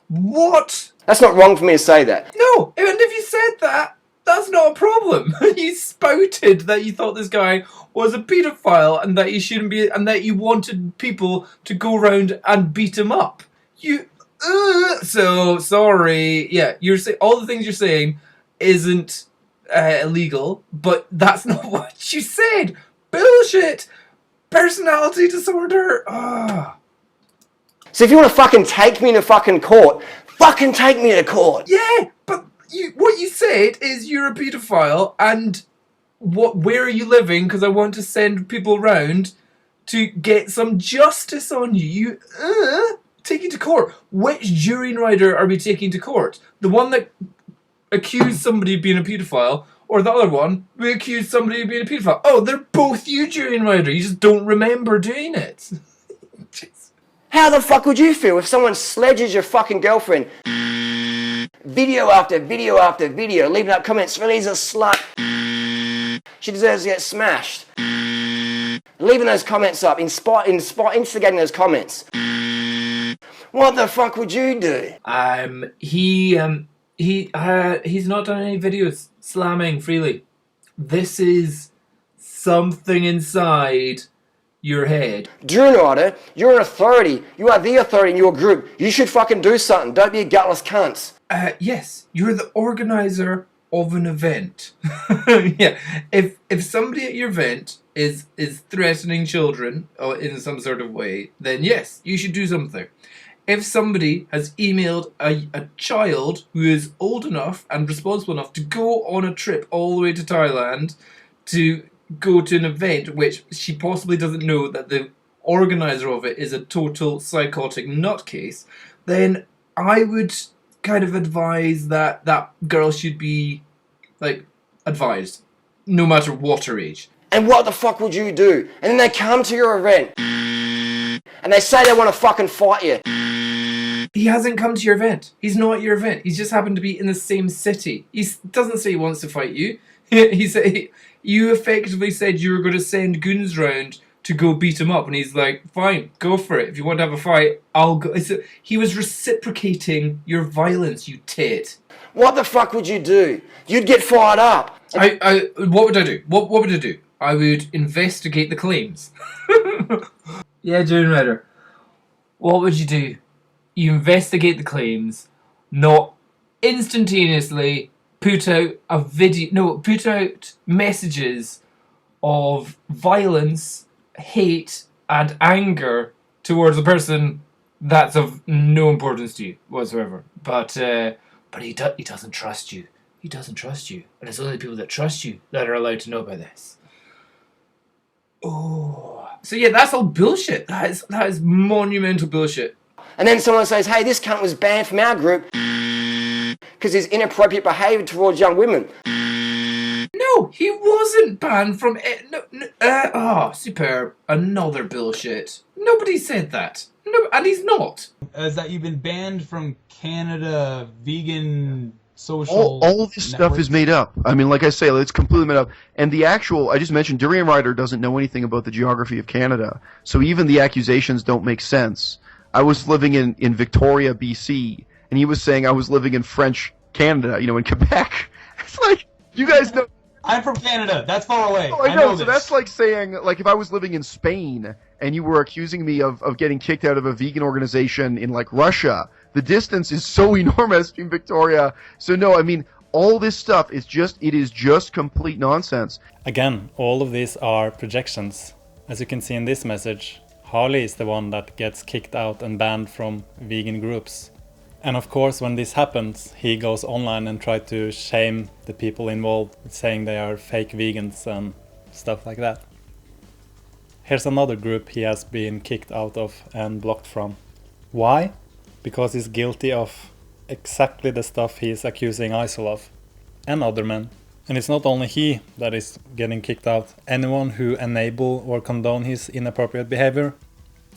What? That's not wrong for me to say that. No, and if you said that, that's not a problem. You spouted that you thought this guy was a paedophile and that he shouldn't be, and that you wanted people to go around and beat him up. So sorry. Yeah, you're saying all the things you're saying isn't illegal, but that's not what you said. Bullshit. Personality disorder. So if you want to fucking take me to fucking court, fucking take me to court. Yeah, but what you said is you're a paedophile and where are you living? Because I want to send people around to get some justice on you. Take you to court. Which Durianrider are we taking to court? The one that accused somebody of being a paedophile, or the other one, we accused somebody of being a paedophile? Oh, they're both you, Durianrider. You just don't remember doing it. How the fuck would you feel if someone sledges your fucking girlfriend? Video after video after video, leaving up comments, Lily's a slut. She deserves to get smashed. Leaving those comments up, instigating those comments. What the fuck would you do? He's not done any videos slamming freely. This is something inside your head. Durianrider, you're an authority. You are the authority in your group. You should fucking do something. Don't be a gutless cunt. Yes, you're the organizer of an event. Yeah, if somebody at your event is threatening children in some sort of way, then yes, you should do something. If somebody has emailed a child who is old enough and responsible enough to go on a trip all the way to Thailand to go to an event which she possibly doesn't know that the organizer of it is a total psychotic nutcase, then I would kind of advise that that girl should be, like, advised, no matter what her age. And what the fuck would you do? And then they come to your event and they say they want to fucking fight you. He hasn't come to your event. He's not at your event. He's just happened to be in the same city. He doesn't say he wants to fight you. He said you effectively said you were going to send goons round to go beat him up, and he's like, "Fine, go for it. If you want to have a fight, I'll go." He was reciprocating your violence, you tit. What the fuck would you do? You'd get fired up. What would I do? What would I do? I would investigate the claims. Yeah, Durianrider. What would you do? You investigate the claims, not instantaneously put out a video. No, put out messages of violence, hate, and anger towards a person that's of no importance to you whatsoever. But he doesn't trust you. He doesn't trust you, and it's only the people that trust you that are allowed to know about this. Oh, so yeah, that's all bullshit. That is monumental bullshit. And then someone says, "Hey, this cunt was banned from our group because his inappropriate behaviour towards young women." No, he wasn't banned from it. Superb. Another bullshit. Nobody said that. No, and he's not. Is that you've been banned from Canada vegan social all this stuff is made up. I mean, like I say, it's completely made up. And the actual, I just mentioned, Durianrider doesn't know anything about the geography of Canada, so even the accusations don't make sense. I was living in Victoria, BC, and he was saying I was living in French Canada, in Quebec. It's like, you guys know I'm from Canada. That's far away. Oh, I know. So that's like saying, like, if I was living in Spain and you were accusing me of getting kicked out of a vegan organization in, like, Russia, the distance is so enormous in Victoria. So, no, I mean, all this stuff is just complete nonsense. Again, all of these are projections. As you can see in this message, Harley is the one that gets kicked out and banned from vegan groups. And of course, when this happens, he goes online and tries to shame the people involved, saying they are fake vegans and stuff like that. Here's another group he has been kicked out of and blocked from. Why? Because he's guilty of exactly the stuff he is accusing Isol of, and other men. And it's not only he that is getting kicked out. Anyone who enable or condone his inappropriate behavior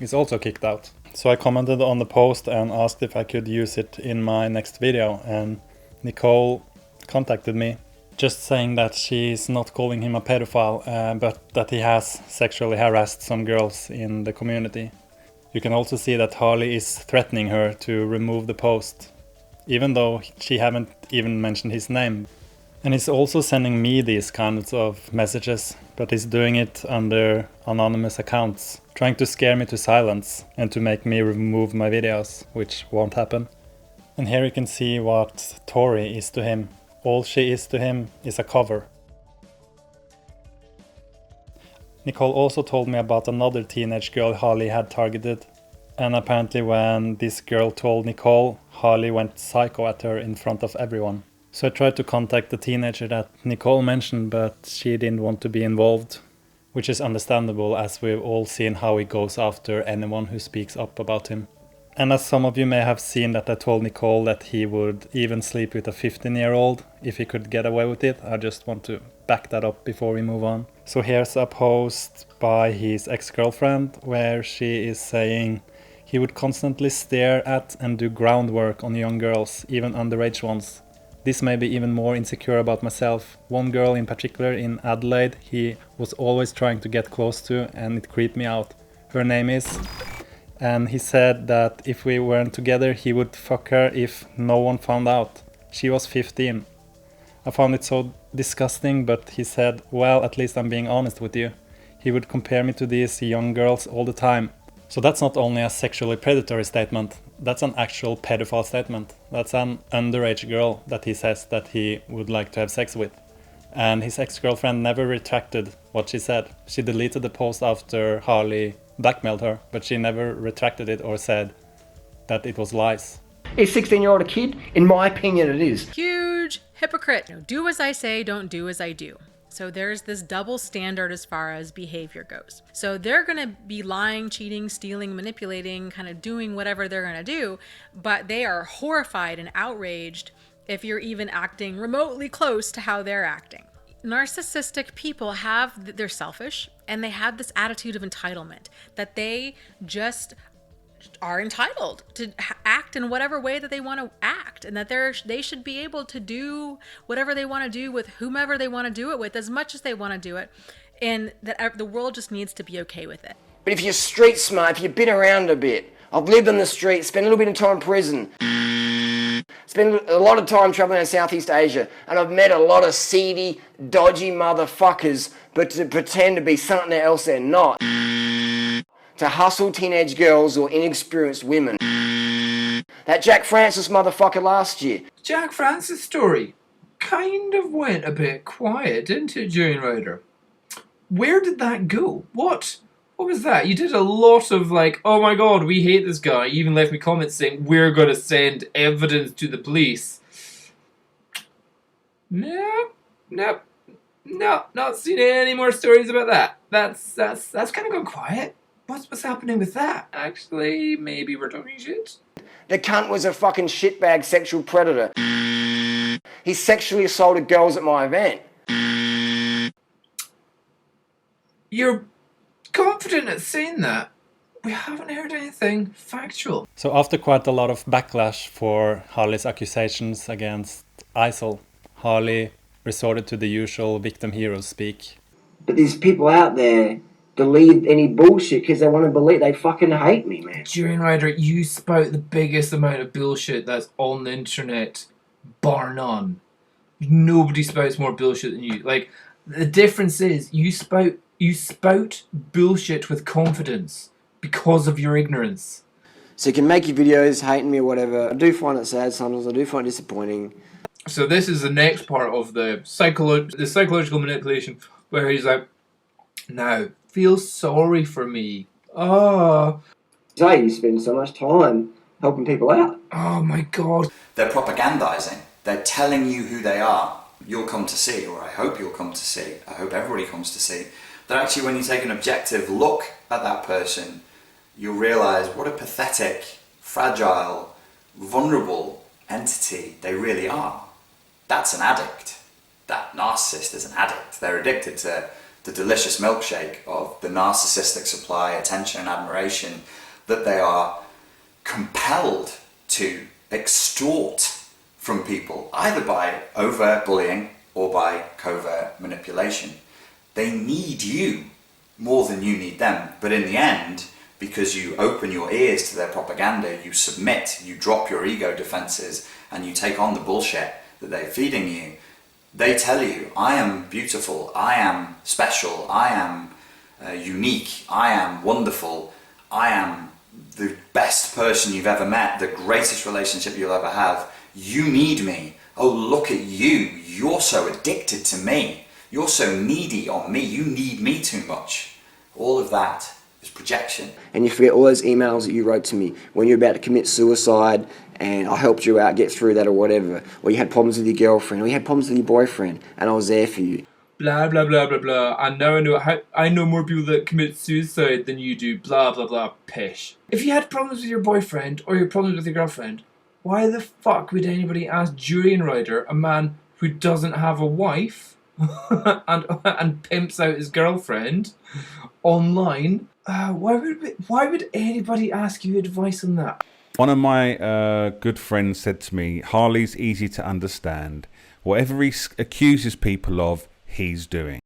is also kicked out. So I commented on the post and asked if I could use it in my next video, and Nicole contacted me, just saying that she's not calling him a pedophile, but that he has sexually harassed some girls in the community. You can also see that Harley is threatening her to remove the post, even though she haven't even mentioned his name. And he's also sending me these kinds of messages, but he's doing it under anonymous accounts, trying to scare me to silence and to make me remove my videos, which won't happen. And here you can see what Tori is to him. All she is to him is a cover. Nicole also told me about another teenage girl Harley had targeted, and apparently when this girl told Nicole, Harley went psycho at her in front of everyone. So I tried to contact the teenager that Nicole mentioned, but she didn't want to be involved, which is understandable as we've all seen how he goes after anyone who speaks up about him. And as some of you may have seen that I told Nicole that he would even sleep with a 15-year-old if he could get away with it, I just want to back that up before we move on. So here's a post by his ex-girlfriend where she is saying he would constantly stare at and do groundwork on young girls, even underage ones. This made me even more insecure about myself. One girl in particular in Adelaide he was always trying to get close to, and it creeped me out. Her name is... And he said that if we weren't together he would fuck her if no one found out. She was 15. I found it so disgusting, but he said, well, at least I'm being honest with you. He would compare me to these young girls all the time. So that's not only a sexually predatory statement, that's an actual pedophile statement. That's an underage girl that he says that he would like to have sex with. And his ex-girlfriend never retracted what she said. She deleted the post after Harley blackmailed her, but she never retracted it or said that it was lies. Is 16-year-old a kid? In my opinion, it is. Huge hypocrite. Do as I say, don't do as I do. So there's this double standard as far as behavior goes. So they're going to be lying, cheating, stealing, manipulating, kind of doing whatever they're going to do, but they are horrified and outraged if you're even acting remotely close to how they're acting. Narcissistic people they're selfish, and they have this attitude of entitlement that they just are entitled to act in whatever way that they want to act, and that they should be able to do whatever they want to do with whomever they want to do it with as much as they want to do it, and that the world just needs to be okay with it. But if you're street smart, if you've been around a bit, I've lived on the street, spent a little bit of time in prison, spent a lot of time traveling around Southeast Asia, and I've met a lot of seedy, dodgy motherfuckers, but to pretend to be something else they're not. To hustle teenage girls or inexperienced women. That Jack Francis motherfucker last year. Jack Francis story kind of went a bit quiet, didn't it, Durianrider? Where did that go? What was that? You did a lot of like, oh my god, we hate this guy. You even left me comments saying we're going to send evidence to the police. No, not seen any more stories about that. That's kind of gone quiet. What's happening with that? Actually, maybe we're talking shit. The cunt was a fucking shitbag sexual predator. He sexually assaulted girls at my event. You're confident at saying that? We haven't heard anything factual. So after quite a lot of backlash for Harley's accusations against Isol, Harley resorted to the usual victim hero speak. But there's people out there believe any bullshit because they want to believe. They fucking hate me, man. Durianrider, you spout the biggest amount of bullshit that's on the internet, bar none. Nobody spouts more bullshit than you. Like, the difference is you spout bullshit with confidence because of your ignorance. So you can make your videos hating me or whatever. I do find it sad sometimes. I do find it disappointing. So this is the next part of the psychological manipulation, where he's like, now, feel sorry for me. Oh. Say you spend so much time helping people out. Oh my God. They're propagandizing. They're telling you who they are. You'll come to see, or I hope you'll come to see, I hope everybody comes to see, that actually when you take an objective look at that person, you'll realise what a pathetic, fragile, vulnerable entity they really are. That's an addict. That narcissist is an addict. They're addicted to the delicious milkshake of the narcissistic supply, attention and admiration that they are compelled to extort from people, either by overt bullying or by covert manipulation. They need you more than you need them, but in the end, because you open your ears to their propaganda, you submit, you drop your ego defenses, and you take on the bullshit that they're feeding you. They tell you, I am beautiful, I am special, I am unique, I am wonderful, I am the best person you've ever met, the greatest relationship you'll ever have. You need me. Oh, look at you. You're so addicted to me. You're so needy on me. You need me too much. All of that is projection. And you forget all those emails that you wrote to me when you're about to commit suicide and I helped you out, get through that or whatever. Or you had problems with your girlfriend or you had problems with your boyfriend and I was there for you. Blah, blah, blah, blah, blah. And now I know more people that commit suicide than you do. Blah, blah, blah. Pish. If you had problems with your boyfriend or your problems with your girlfriend, why the fuck would anybody ask Durianrider, a man who doesn't have a wife and pimps out his girlfriend online? Why would anybody ask you advice on that? One of my good friends said to me, Harley's easy to understand. Whatever he accuses people of, he's doing.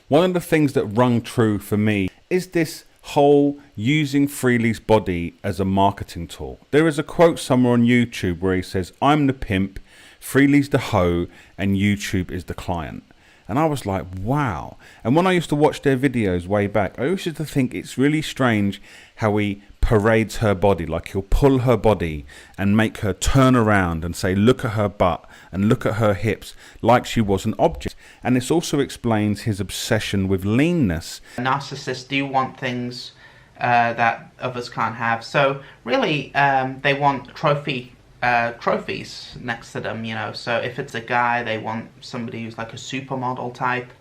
One of the things that rung true for me is this whole using Freely's body as a marketing tool. There is a quote somewhere on YouTube where he says, I'm the pimp, Freely's the hoe, and YouTube is the client. And I was like, wow. And when I used to watch their videos way back, I used to think it's really strange how he parades her body. Like he'll pull her body and make her turn around and say, look at her butt and look at her hips, like she was an object. And this also explains his obsession with leanness. Narcissists do want things that others can't have. So really, they want trophies next to them, you know. So if it's a guy, they want somebody who's like a supermodel type.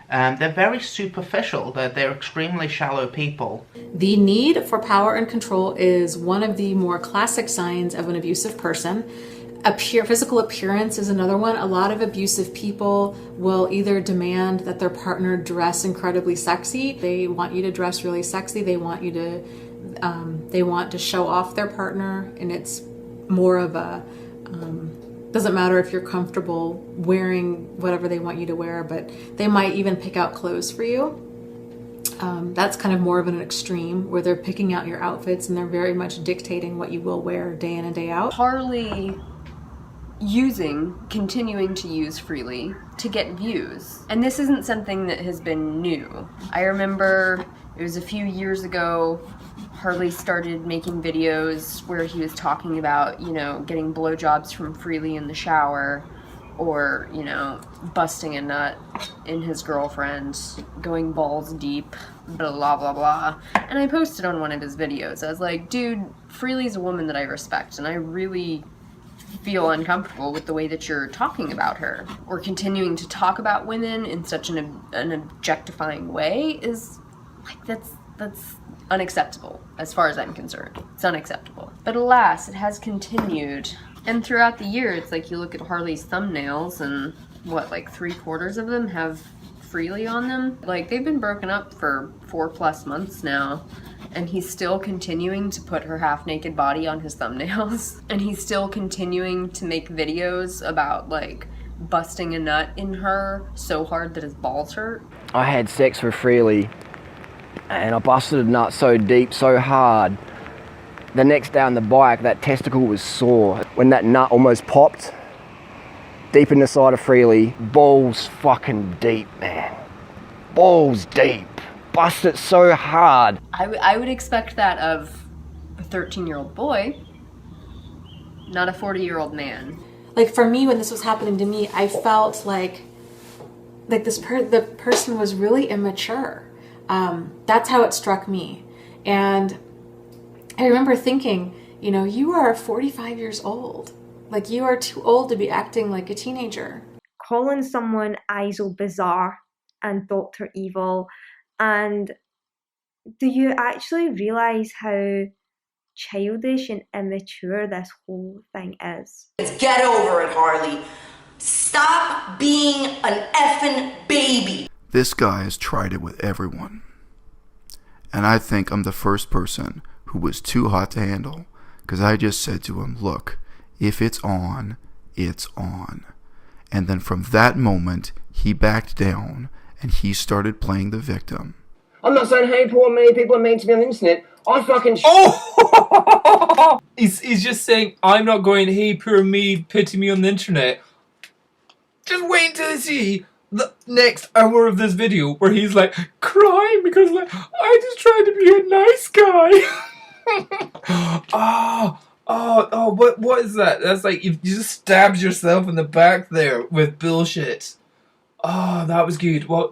They're very superficial. They're extremely shallow people. The need for power and control is one of the more classic signs of an abusive person. Physical appearance is another one. A lot of abusive people will either demand that their partner dress incredibly sexy. They want you to dress really sexy. They want you to, they want to show off their partner, and it's more of a, doesn't matter if you're comfortable wearing whatever they want you to wear, but they might even pick out clothes for you. That's kind of more of an extreme where they're picking out your outfits and they're very much dictating what you will wear day in and day out. Harley continuing to use Freely to get views. And this isn't something that has been new. I remember it was a few years ago, Harley started making videos where he was talking about, you know, getting blowjobs from Freely in the shower, or, you know, busting a nut in his girlfriend, going balls deep, blah, blah, blah. And I posted on one of his videos. I was like, dude, Freely's a woman that I respect, and I really feel uncomfortable with the way that you're talking about her, or continuing to talk about women in such an objectifying way is, like, that's unacceptable as far as I'm concerned. It's unacceptable. But alas, it has continued. And throughout the year, it's like you look at Harley's thumbnails and what, like 3/4 of them have Freely on them? Like, they've been broken up for 4+ months now, and he's still continuing to put her half-naked body on his thumbnails. And he's still continuing to make videos about, like, busting a nut in her so hard that his balls hurt. I had sex with Freely and I busted a nut so deep, so hard. The next day on the bike, that testicle was sore. When that nut almost popped, deep in the side of Freely, balls fucking deep, man. Balls deep. Bust it so hard. I would expect that of a 13-year-old boy, not a 40-year-old man. Like for me, when this was happening to me, I felt like the person was really immature. That's how it struck me. And I remember thinking, you know, you are 45 years old. Like, you are too old to be acting like a teenager. Calling someone Isol bizarre and Dr. Evil, and do you actually realise how childish and immature this whole thing is? Get over it, Harley. Stop being an effing baby. This guy has tried it with everyone. And I think I'm the first person who was too hot to handle, because I just said to him, look, if it's on, it's on. And then from that moment, he backed down and he started playing the victim. I'm not saying, hey, poor me, people are mean to me on the internet. I fucking... Oh! He's just saying, I'm not going, hey, poor me, pity me on the internet. Just wait until you see the next hour of this video where he's like crying because like, I just tried to be a nice guy. What is that? That's like, you just stabbed yourself in the back there with bullshit. Oh, that was good. Well,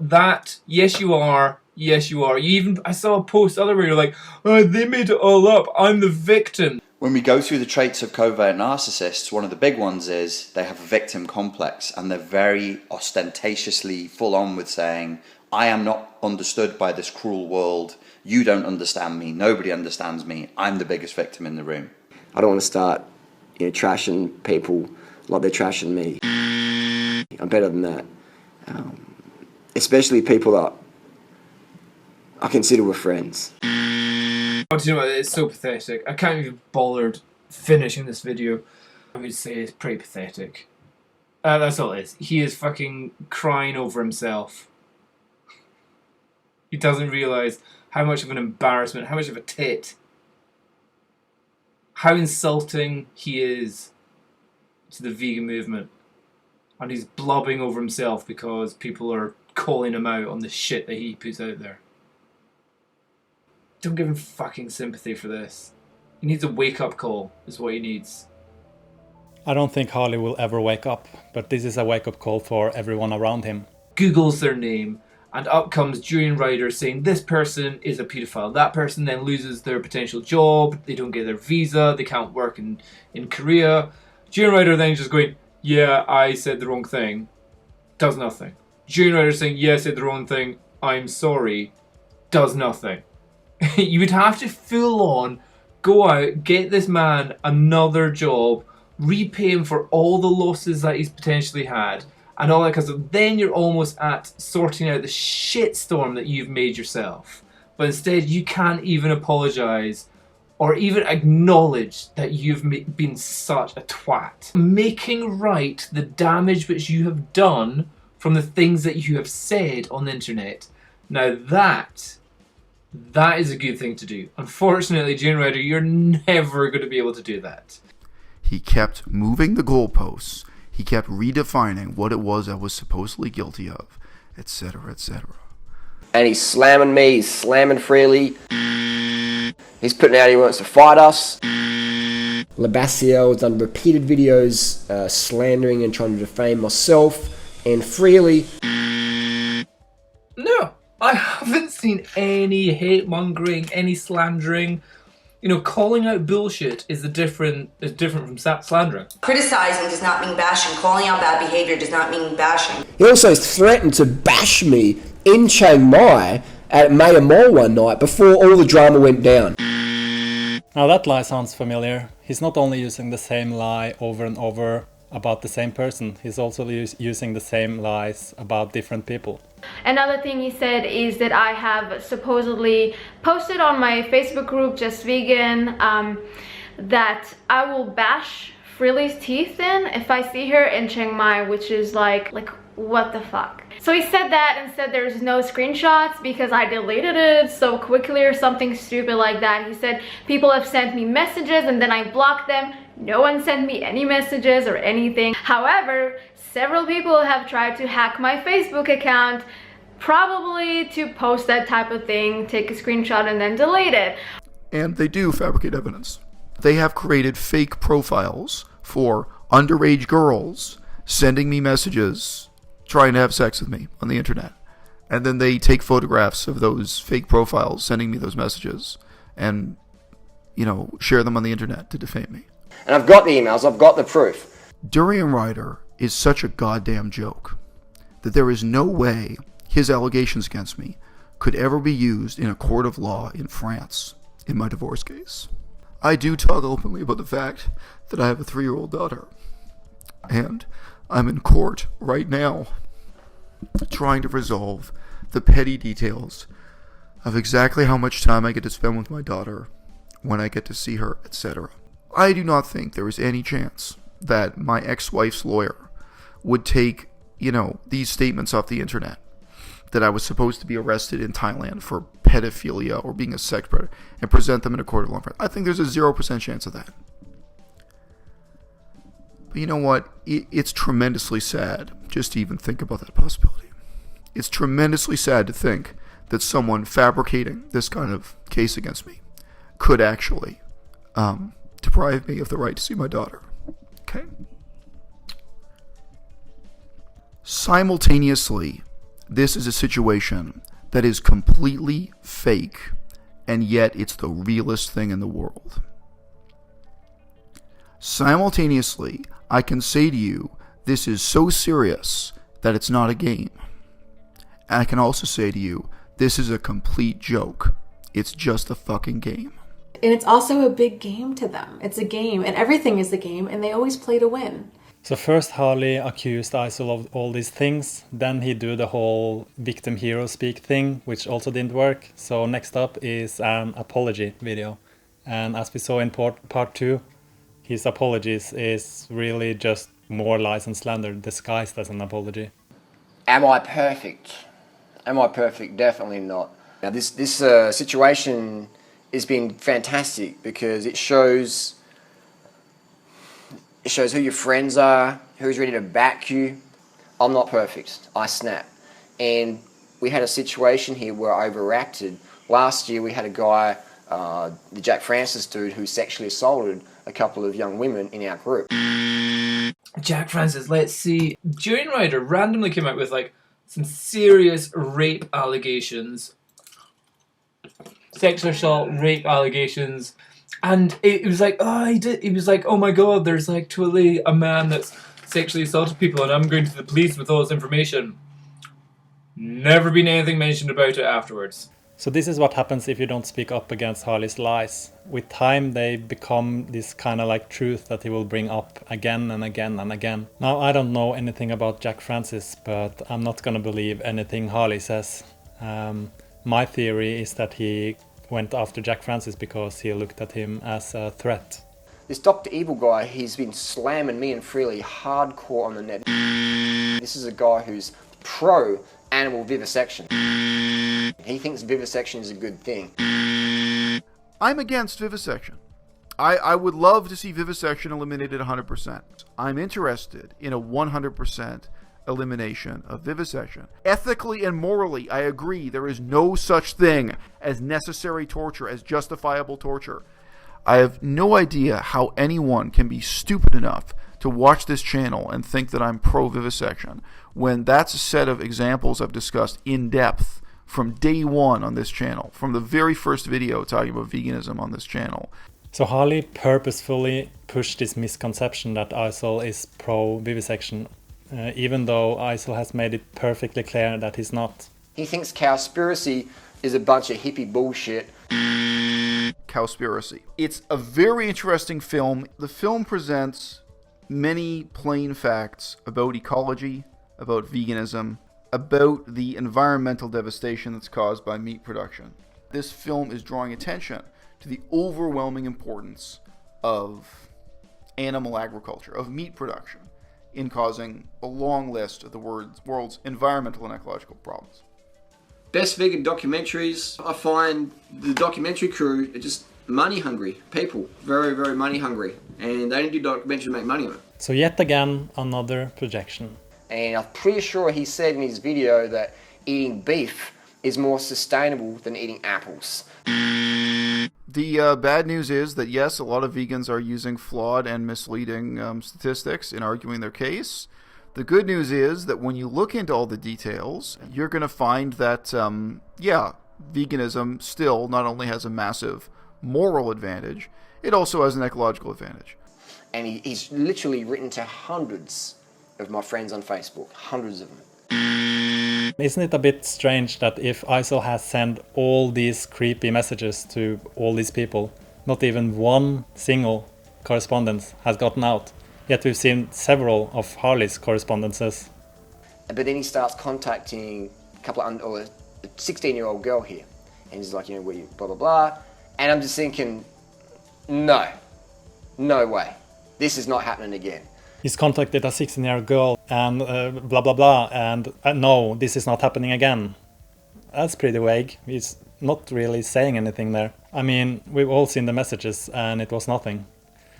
yes you are. Yes you are. I saw a post other where you're like, oh, they made it all up. I'm the victim. When we go through the traits of covert narcissists, one of the big ones is they have a victim complex, and they're very ostentatiously full on with saying, I am not understood by this cruel world. You don't understand me. Nobody understands me. I'm the biggest victim in the room. I don't want to start, trashing people like they're trashing me. I'm better than that. Especially people that I consider were friends. Oh, do you know what? It's so pathetic. I can't even bothered finishing this video. I would say it's pretty pathetic. That's all it is. He is fucking crying over himself. He doesn't realise how much of an embarrassment, how much of a tit, how insulting he is to the vegan movement. And he's blubbing over himself because people are calling him out on the shit that he puts out there. Don't give him fucking sympathy for this. He needs a wake-up call, is what he needs. I don't think Harley will ever wake up, but this is a wake-up call for everyone around him. Googles their name, and up comes Durianrider saying this person is a paedophile. That person then loses their potential job, they don't get their visa, they can't work in Korea. Durianrider then just going, yeah, I said the wrong thing. Does nothing. Durianrider saying, yeah, I said the wrong thing, I'm sorry. Does nothing. You would have to full on go out, get this man another job, repay him for all the losses that he's potentially had, and all that, because then you're almost at sorting out the shitstorm that you've made yourself. But instead, you can't even apologise or even acknowledge that you've been such a twat. Making right the damage which you have done from the things that you have said on the internet. Now that is a good thing to do. Unfortunately, Durianrider, you're never going to be able to do that. He kept moving the goalposts. He kept redefining what it was I was supposedly guilty of, etc., etc. And he's slamming me, he's slamming Freely. He's putting out he wants to fight us. Labassiel has done repeated videos slandering and trying to defame myself and Freely. No, I haven't seen any hate mongering, any slandering. You know, calling out bullshit is different from slandering. Criticizing does not mean bashing. Calling out bad behavior does not mean bashing. He also threatened to bash me in Chiang Mai at Maya Mall one night before all the drama went down. Now that lie sounds familiar. He's not only using the same lie over and over about the same person, he's also using the same lies about different people. Another thing he said is that I have supposedly posted on my Facebook group, Just Vegan, that I will bash Freely's teeth in if I see her in Chiang Mai, which is like what the fuck. So he said that and said there's no screenshots because I deleted it so quickly or something stupid like that. He said people have sent me messages and then I blocked them. No one sent me any messages or anything. However, Several people have tried to hack my Facebook account, probably to post that type of thing, take a screenshot and then delete it. And they do fabricate evidence. They have created fake profiles for underage girls sending me messages trying to have sex with me on the internet. And then they take photographs of those fake profiles sending me those messages and, share them on the internet to defame me. And I've got the emails, I've got the proof. Durianrider is such a goddamn joke that there is no way his allegations against me could ever be used in a court of law in France in my divorce case. I do talk openly about the fact that I have a 3-year-old daughter. And I'm in court right now trying to resolve the petty details of exactly how much time I get to spend with my daughter, when I get to see her, etc. I do not think there is any chance that my ex-wife's lawyer would take, these statements off the internet that I was supposed to be arrested in Thailand for pedophilia or being a sex predator and present them in a court of law. I think there's a 0% chance of that. But you know what? It's tremendously sad just to even think about that possibility. It's tremendously sad to think that someone fabricating this kind of case against me could actually deprive me of the right to see my daughter. Okay? Simultaneously, this is a situation that is completely fake, and yet it's the realest thing in the world. Simultaneously, I can say to you, this is so serious that it's not a game. And I can also say to you, this is a complete joke. It's just a fucking game. And it's also a big game to them. It's a game, and everything is a game, and they always play to win. So first Harley accused Isol of all these things, then he do the whole victim hero speak thing, which also didn't work. So next up is an apology video. And as we saw in part 2, his apologies is really just more lies and slander disguised as an apology. Am I perfect? Am I perfect? Definitely not. Now this situation has been fantastic because it shows who your friends are, who's ready to back you. I'm not perfect. I snap. And we had a situation here where I overreacted. Last year we had a guy, the Jack Francis dude, who sexually assaulted a couple of young women in our group. Jack Francis, let's see. Durianrider randomly came out with some serious rape allegations. Sexual assault, rape allegations. And it was he was like, oh my god, there's totally a man that's sexually assaulted people and I'm going to the police with all this information. Never been anything mentioned about it afterwards. So this is what happens if you don't speak up against Harley's lies. With time they become this kind of truth that he will bring up again and again and again. Now I don't know anything about Jack Francis, but I'm not gonna believe anything Harley says. My theory is that he went after Jack Francis because he looked at him as a threat. This Dr. Evil guy, he's been slamming me and Freely hardcore on the net. This is a guy who's pro-animal vivisection. He thinks vivisection is a good thing. I'm against vivisection. I would love to see vivisection eliminated 100%. I'm interested in a 100% elimination of vivisection. Ethically and morally, I agree there is no such thing as necessary torture, as justifiable torture. I have no idea how anyone can be stupid enough to watch this channel and think that I'm pro-vivisection, when that's a set of examples I've discussed in depth from day one on this channel, from the very first video talking about veganism on this channel. So Harley purposefully pushed this misconception that Isol is pro-vivisection, even though Isol has made it perfectly clear that he's not. He thinks Cowspiracy is a bunch of hippie bullshit. Cowspiracy. It's a very interesting film. The film presents many plain facts about ecology, about veganism, about the environmental devastation that's caused by meat production. This film is drawing attention to the overwhelming importance of animal agriculture, of meat production, in causing a long list of the world's environmental and ecological problems. Best vegan documentaries, I find the documentary crew are just money hungry people, very, very money hungry, and they don't do documentaries to make money on it. So yet again, another projection. And I'm pretty sure he said in his video that eating beef is more sustainable than eating apples. The bad news is that, yes, a lot of vegans are using flawed and misleading statistics in arguing their case. The good news is that when you look into all the details, you're going to find that, veganism still not only has a massive moral advantage, it also has an ecological advantage. And he's literally written to hundreds of my friends on Facebook, hundreds of them. Isn't it a bit strange that if ISIL has sent all these creepy messages to all these people, not even one single correspondence has gotten out? Yet we've seen several of Harley's correspondences. But then he starts contacting a 16-year-old girl here. And he's like, where you, blah, blah, blah. And I'm just thinking, no way. This is not happening again. He's contacted a 16-year-old girl and blah, blah, blah. And no, this is not happening again. That's pretty vague. He's not really saying anything there. I mean, we've all seen the messages and it was nothing.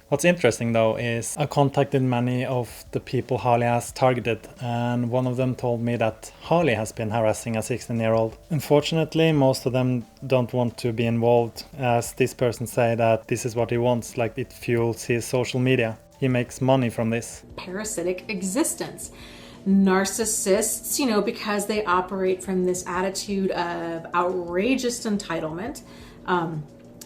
What's interesting though is I contacted many of the people Harley has targeted, and one of them told me that Harley has been harassing a 16-year-old. Unfortunately, most of them don't want to be involved, as this person say that this is what he wants, like it fuels his social media. He makes money from this. Parasitic existence. Narcissists, because they operate from this attitude of outrageous entitlement,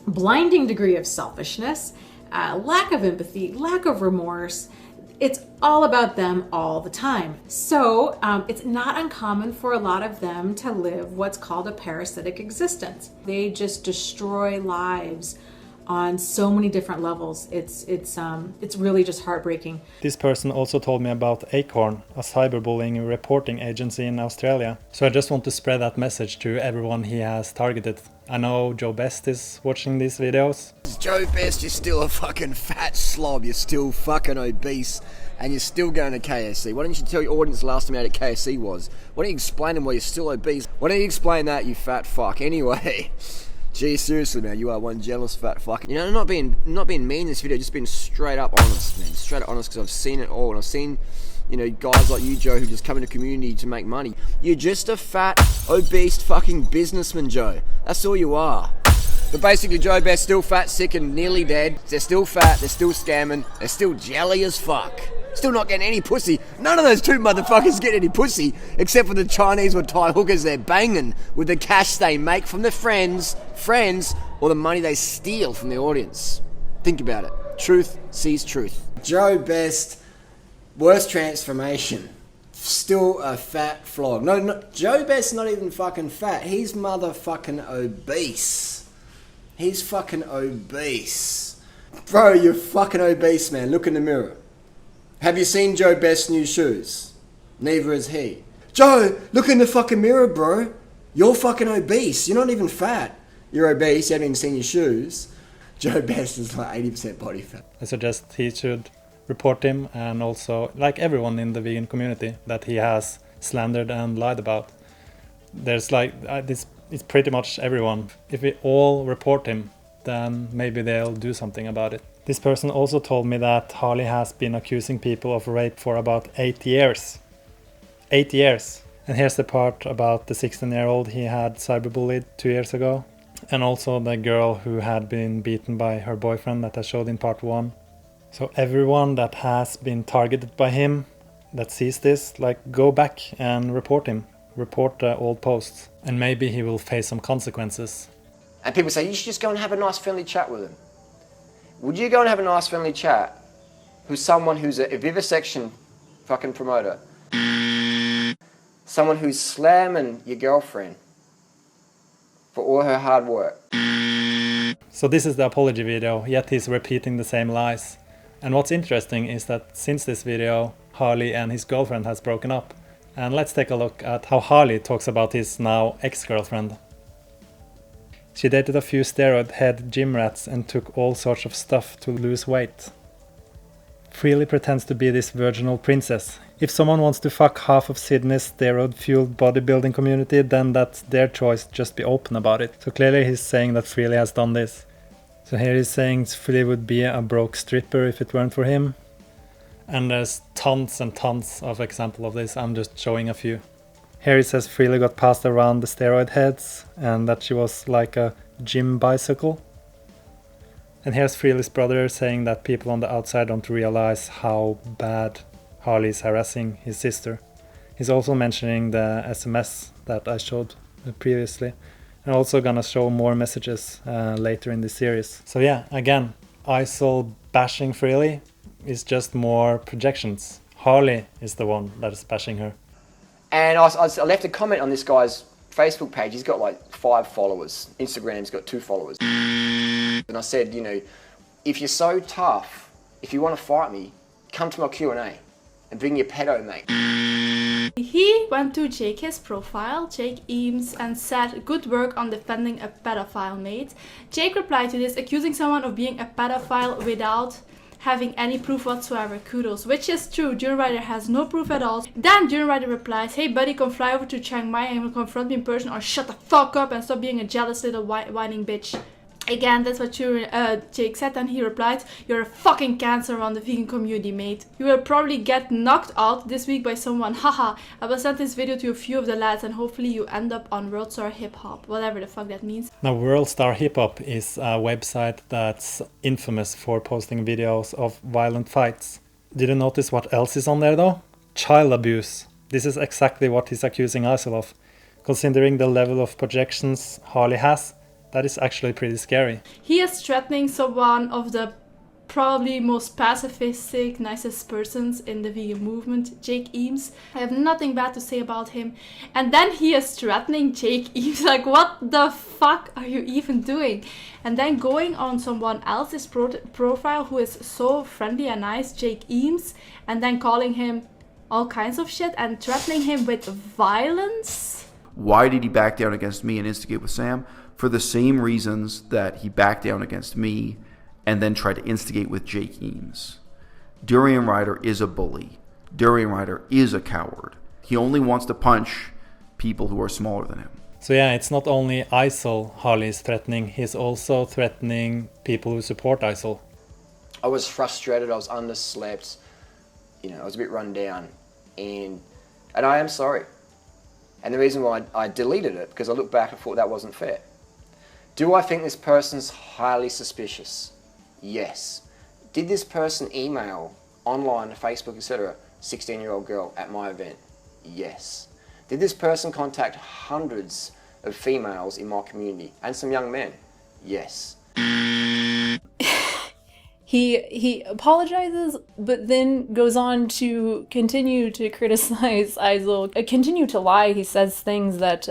blinding degree of selfishness, lack of empathy, lack of remorse. It's all about them all the time. So it's not uncommon for a lot of them to live what's called a parasitic existence. They just destroy lives on so many different levels. It's really just heartbreaking. This person also told me about Acorn, a cyberbullying reporting agency in Australia. So I just want to spread that message to everyone he has targeted. I know Joe Best is watching these videos. Joe Best, you're still a fucking fat slob, you're still fucking obese, and you're still going to KFC. Why don't you tell your audience the last time you ate at KFC was? Why don't you explain them why you're still obese? Why don't you explain that, you fat fuck? Anyway, gee, seriously, man, you are one jealous fat fuck. I'm not being mean in this video, just being straight up honest, man. Straight up honest, because I've seen it all, and I've seen, guys like you, Joe, who just come into community to make money. You're just a fat, obese fucking businessman, Joe. That's all you are. But basically, Joe Best still fat, sick, and nearly dead. They're still fat, they're still scamming, they're still jelly as fuck. Still not getting any pussy. None of those two motherfuckers get any pussy, except for the Chinese or Thai hookers they're banging with the cash they make from their friends, or the money they steal from the audience. Think about it. Truth sees truth. Joe Best, worst transformation. Still a fat flog. No, Joe Best's not even fucking fat. He's motherfucking obese. He's fucking obese. Bro, you're fucking obese, man. Look in the mirror. Have you seen Joe Best's new shoes? Neither has he. Joe, look in the fucking mirror, bro. You're fucking obese. You're not even fat. You're obese. You haven't even seen your shoes. Joe Best is like 80% body fat. I suggest he should report him, and also, like everyone in the vegan community that he has slandered and lied about. There's this. It's pretty much everyone. If we all report him, then maybe they'll do something about it. This person also told me that Harley has been accusing people of rape for about 8 years. 8 years. And here's the part about the 16-year-old he had cyberbullied 2 years ago. And also the girl who had been beaten by her boyfriend that I showed in part 1. So everyone that has been targeted by him, that sees this, go back and report him. Report the old posts, and maybe he will face some consequences. And people say, you should just go and have a nice friendly chat with him. Would you go and have a nice friendly chat with someone who's a vivisection fucking promoter? Someone who's slamming your girlfriend for all her hard work? So this is the apology video, yet he's repeating the same lies. And what's interesting is that since this video, Harley and his girlfriend has broken up. And let's take a look at how Harley talks about his now ex-girlfriend. She dated a few steroid-head gym rats and took all sorts of stuff to lose weight. Freely pretends to be this virginal princess. If someone wants to fuck half of Sydney's steroid-fueled bodybuilding community, then that's their choice, just be open about it. So clearly he's saying that Freely has done this. So here he's saying Freely would be a broke stripper if it weren't for him. And there's tons and tons of examples of this. I'm just showing a few. Here it says Freely got passed around the steroid heads and that she was like a gym bicycle. And here's Freely's brother saying that people on the outside don't realize how bad Harley is harassing his sister. He's also mentioning the SMS that I showed previously. And also gonna show more messages later in this series. So yeah, again, Isol bashing Freely is just more projections. Harley is the one that is bashing her. And I left a comment on this guy's Facebook page. He's got like 5 followers. Instagram's got 2 followers. And I said, you know, if you're so tough, if you want to fight me, come to my Q&A and bring your pedo mate. He went to Jake's profile, Jake Eames, and said, "Good work on defending a pedophile, mate." Jake replied to this, accusing someone of being a pedophile without having any proof whatsoever. Kudos, which is true. Durianrider has no proof at all. Then Durianrider replies, "Hey buddy, come fly over to Chiang Mai and confront me in person, or shut the fuck up and stop being a jealous little whining bitch." Again, that's what Jake said, and he replied, "You're a fucking cancer on the vegan community, mate. You will probably get knocked out this week by someone. Haha. I will send this video to a few of the lads and hopefully you end up on World Star Hip Hop." Whatever the fuck that means. Now, World Star Hip Hop is a website that's infamous for posting videos of violent fights. Did you notice what else is on there though? Child abuse. This is exactly what he's accusing Isol of. Considering the level of projections Harley has, that is actually pretty scary. He is threatening someone of the probably most pacifistic, nicest persons in the vegan movement, Jake Eames. I have nothing bad to say about him. And then he is threatening Jake Eames. Like, what the fuck are you even doing? And then going on someone else's profile who is so friendly and nice, Jake Eames, and then calling him all kinds of shit and threatening him with violence. Why did he back down against me and instigate with Sam? For the same reasons that he backed down against me and then tried to instigate with Jake Eames. Durianrider is a bully. Durianrider is a coward. He only wants to punch people who are smaller than him. So yeah, it's not only Isol Harley is threatening, he's also threatening people who support Isol. I was frustrated, I was underslept, you know, I was a bit run down, and I am sorry. And the reason why I deleted it, because I looked back and thought that wasn't fair. Do I think this person's highly suspicious? Yes. Did this person email online, Facebook, etc., 16-year-old girl at my event? Yes. Did this person contact hundreds of females in my community and some young men? Yes. He apologizes, but then goes on to continue to criticize Isol, continue to lie. He says things that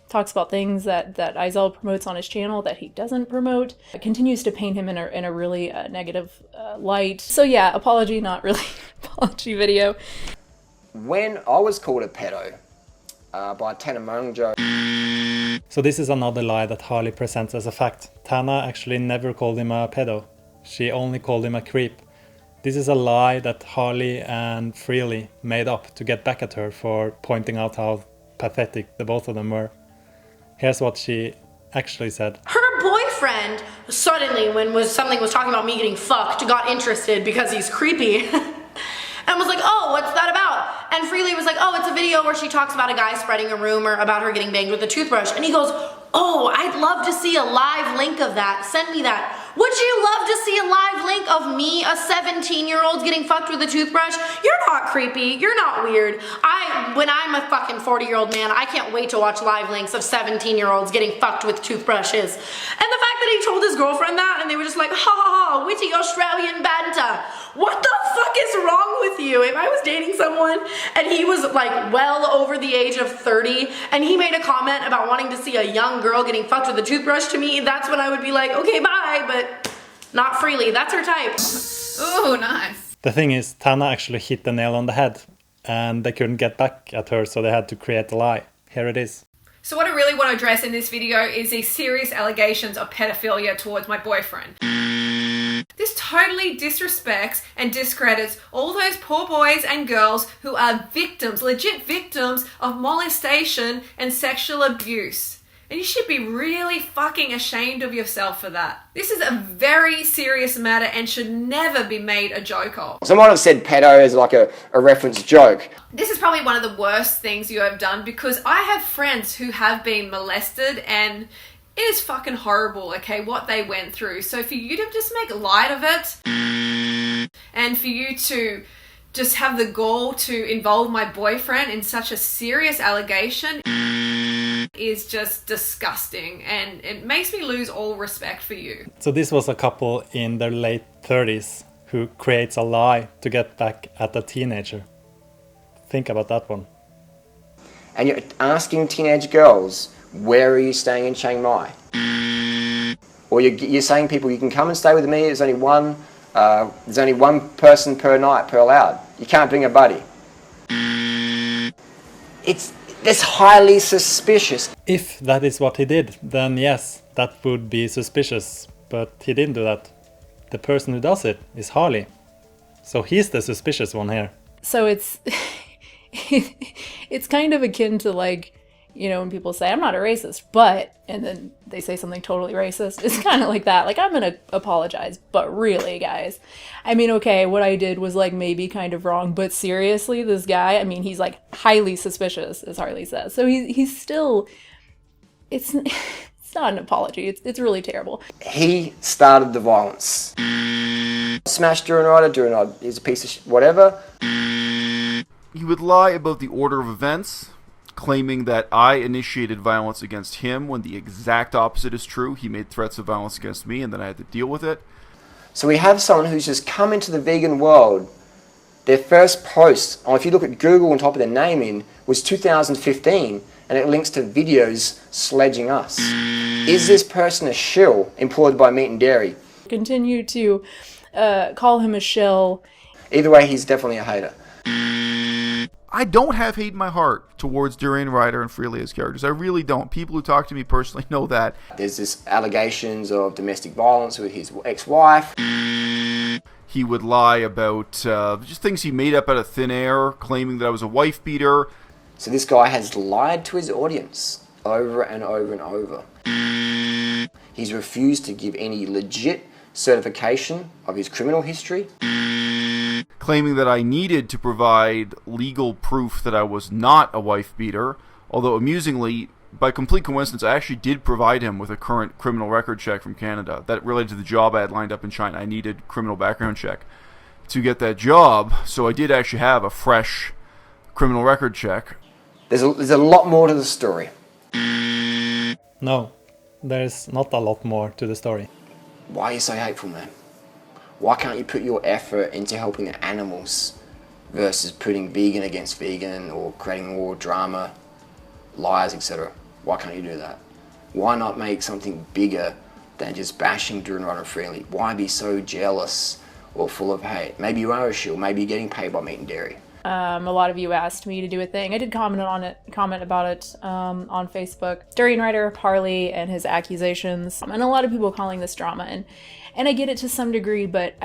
talks about things that Isol promotes on his channel that he doesn't promote. Continues to paint him in a really negative light. So yeah, apology, not really apology video. When I was called a pedo by Tana Mungjo. So this is another lie that Harley presents as a fact. Tana actually never called him a pedo. She only called him a creep. This is a lie that Harley and Freely made up to get back at her for pointing out how pathetic the both of them were. Here's what she actually said. Her boyfriend suddenly, when something was talking about me getting fucked, got interested because he's creepy and was like, "Oh, what's that about?" And Freely was like, "Oh, it's a video where she talks about a guy spreading a rumor about her getting banged with a toothbrush." And he goes, "Oh, I'd love to see a live link of that. Send me that." Would you love to see a live link of me, a 17-year-old, getting fucked with a toothbrush? You're not creepy. You're not weird. When I'm a fucking 40-year-old man, I can't wait to watch live links of 17-year-olds getting fucked with toothbrushes. And the fact that he told his girlfriend that, and they were just like, "Ha ha ha, witty Australian banter." What the fuck is wrong with you? If I was dating someone and he was like well over the age of 30 and he made a comment about wanting to see a young girl getting fucked with a toothbrush, to me, that's when I would be like, okay, bye, but not Freely. That's her type. Ooh, nice. The thing is, Tana actually hit the nail on the head and they couldn't get back at her, so they had to create a lie. Here it is. So what I really want to address in this video is these serious allegations of pedophilia towards my boyfriend. This totally disrespects and discredits all those poor boys and girls who are victims, legit victims of molestation and sexual abuse. And you should be really fucking ashamed of yourself for that. This is a very serious matter and should never be made a joke of. Someone have said pedo as like a reference joke. This is probably one of the worst things you have done, because I have friends who have been molested and it is fucking horrible, okay, what they went through. So for you to just make light of it and for you to just have the gall to involve my boyfriend in such a serious allegation is just disgusting, and it makes me lose all respect for you. So this was a couple in their late 30s who creates a lie to get back at a teenager. Think about that one. And you're asking teenage girls, where are you staying in Chiang Mai? Or you're saying people, you can come and stay with me, there's only one person per night per allowed. You can't bring a buddy. That's highly suspicious. If that is what he did, then yes, that would be suspicious. But he didn't do that. The person who does it is Harley. So he's the suspicious one here. So it's it's kind of akin to, like, you know, when people say, I'm not a racist, but, and then they say something totally racist. It's kind of like that. Like, I'm going to apologize, but really, guys, I mean, okay, what I did was, like, maybe kind of wrong, but seriously, this guy, I mean, he's, like, highly suspicious, as Harley says. So he's still, it's not an apology. It's really terrible. He started the violence. Smash Durianrider, he's a piece of whatever. He would lie about the order of events, claiming that I initiated violence against him when the exact opposite is true. He made threats of violence against me and then I had to deal with it. So we have someone who's just come into the vegan world. Their first post, if you look at Google on top of their name in, was 2015, and it links to videos sledging us. Is this person a shill employed by Meat and Dairy? Continue to call him a shill. Either way, he's definitely a hater. I don't have hate in my heart towards Durianrider and Freely as characters. I really don't. People who talk to me personally know that. There's this allegations of domestic violence with his ex-wife. He would lie about just things he made up out of thin air, claiming that I was a wife beater. So this guy has lied to his audience over and over and over. He's refused to give any legit certification of his criminal history. Claiming that I needed to provide legal proof that I was not a wife beater, although amusingly, by complete coincidence, I actually did provide him with a current criminal record check from Canada that related to the job I had lined up in China. I needed criminal background check to get that job, so I did actually have a fresh criminal record check. There's a lot more to the story. No, there's not a lot more to the story. Why are you so hateful, man? Why can't you put your effort into helping the animals versus putting vegan against vegan or creating more drama, lies, etc.? Why can't you do that? Why not make something bigger than just bashing Durianrider Freely? Why be so jealous or full of hate? Maybe you are a shill, maybe you're getting paid by Meat and Dairy. A lot of you asked me to do a thing. I did comment about it on Facebook. Durianrider, Harley, and his accusations, and a lot of people calling this drama, and I get it to some degree, but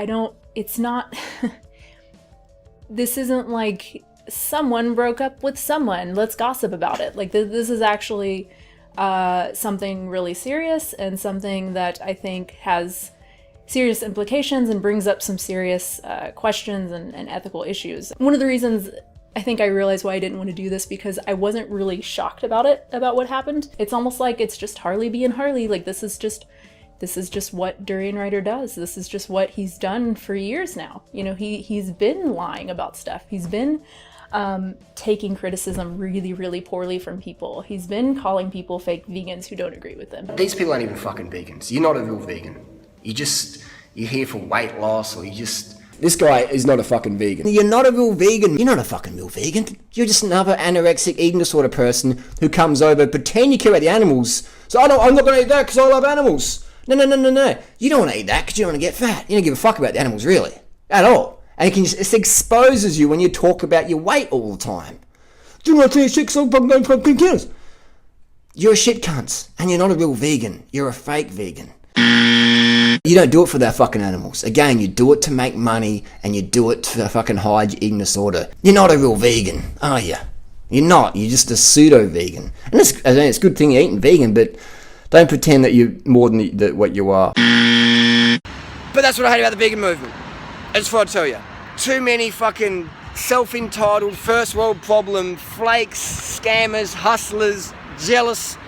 it's not, this isn't like someone broke up with someone, let's gossip about it. Like, this is actually something really serious and something that I think has serious implications and brings up some serious questions and ethical issues. One of the reasons I think I realized why I didn't want to do this, because I wasn't really shocked about what happened. It's almost like it's just Harley being Harley. Like, this is just what Durianrider does. This is just what he's done for years now. You know, he's been lying about stuff. He's been taking criticism really, really poorly from people. He's been calling people fake vegans who don't agree with him. These people aren't even fucking vegans. You're not a real vegan. You're here for weight loss, or This guy is not a fucking vegan. You're not a real vegan. You're not a fucking real vegan. You're just another anorexic eating disorder person who comes over, pretend you care about the animals. So I'm not going to eat that because I love animals. No. You don't want to eat that because you don't want to get fat. You don't give a fuck about the animals, really. At all. And it exposes you when you talk about your weight all the time. Do not say shit, so fucking kids. You're a shit cunt. And you're not a real vegan. You're a fake vegan. You don't do it for their fucking animals. Again, you do it to make money, and you do it to fucking hide your eating disorder. You're not a real vegan, are you? You're not. You're just a pseudo-vegan. And it's a good thing you're eating vegan, but don't pretend that you're more than what you are. But that's what I hate about the vegan movement. I just want to tell you. Too many fucking self-entitled, first world problem, flakes, scammers, hustlers, jealous,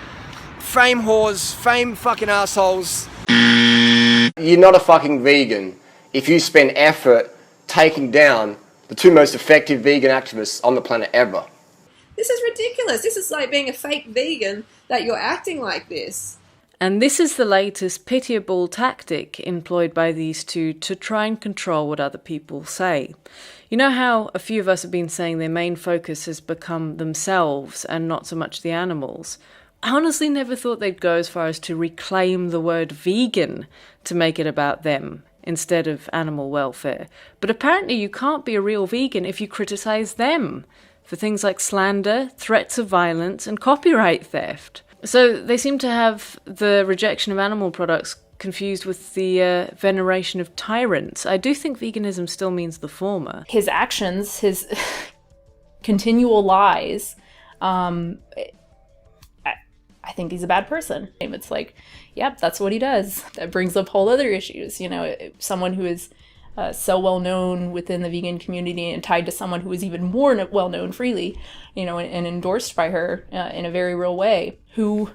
fame whores, fame fucking assholes. You're not a fucking vegan if you spend effort taking down the two most effective vegan activists on the planet ever. This is ridiculous. This is like being a fake vegan that you're acting like this. And this is the latest pitiable tactic employed by these two to try and control what other people say. You know how a few of us have been saying their main focus has become themselves and not so much the animals? I honestly never thought they'd go as far as to reclaim the word vegan to make it about them instead of animal welfare. But apparently you can't be a real vegan if you criticize them for things like slander, threats of violence, and copyright theft. So they seem to have the rejection of animal products confused with the veneration of tyrants. I do think veganism still means the former. His actions, his continual lies, I think he's a bad person. It's like, yep, that's what he does. That brings up whole other issues. You know, someone who is so well known within the vegan community and tied to someone who is even more well known freely, you know, and endorsed by her in a very real way, who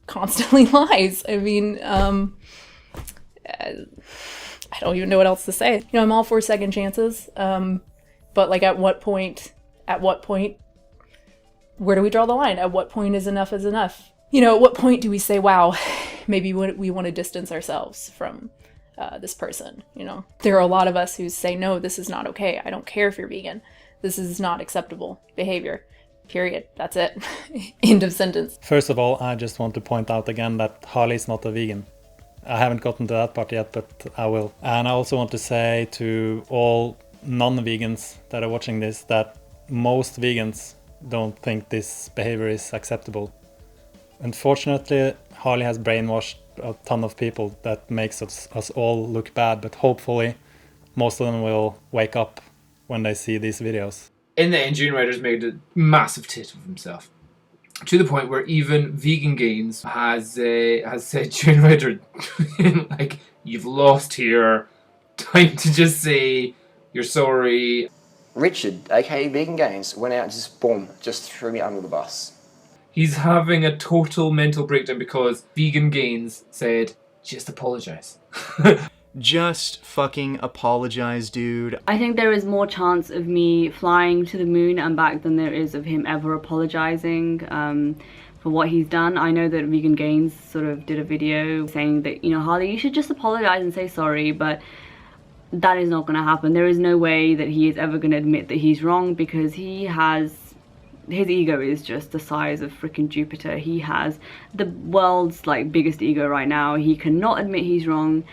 constantly lies. I mean, I don't even know what else to say. You know, I'm all for second chances, but like at what point, where do we draw the line? At what point is enough? You know, at what point do we say, wow, maybe we want to distance ourselves from this person, you know? There are a lot of us who say, no, this is not okay. I don't care if you're vegan. This is not acceptable behavior. Period. That's it. End of sentence. First of all, I just want to point out again that Harley is not a vegan. I haven't gotten to that part yet, but I will. And I also want to say to all non-vegans that are watching this that most vegans don't think this behavior is acceptable. Unfortunately, Harley has brainwashed a ton of people that makes us all look bad, but hopefully most of them will wake up when they see these videos. In the end, Durianrider's made a massive tit of himself, to the point where even Vegan Gains has said, Durianrider, like, you've lost here, time to just say you're sorry. Richard, aka Vegan Gains, went out and just threw me under the bus. He's having a total mental breakdown because Vegan Gains said, just apologize. Just fucking apologize, dude. I think there is more chance of me flying to the moon and back than there is of him ever apologizing for what he's done. I know that Vegan Gains sort of did a video saying that, you know, Harley, you should just apologize and say sorry, but that is not going to happen. There is no way that he is ever going to admit that he's wrong, because his ego is just the size of freaking Jupiter. He has the world's biggest ego right now. He cannot admit he's wrong.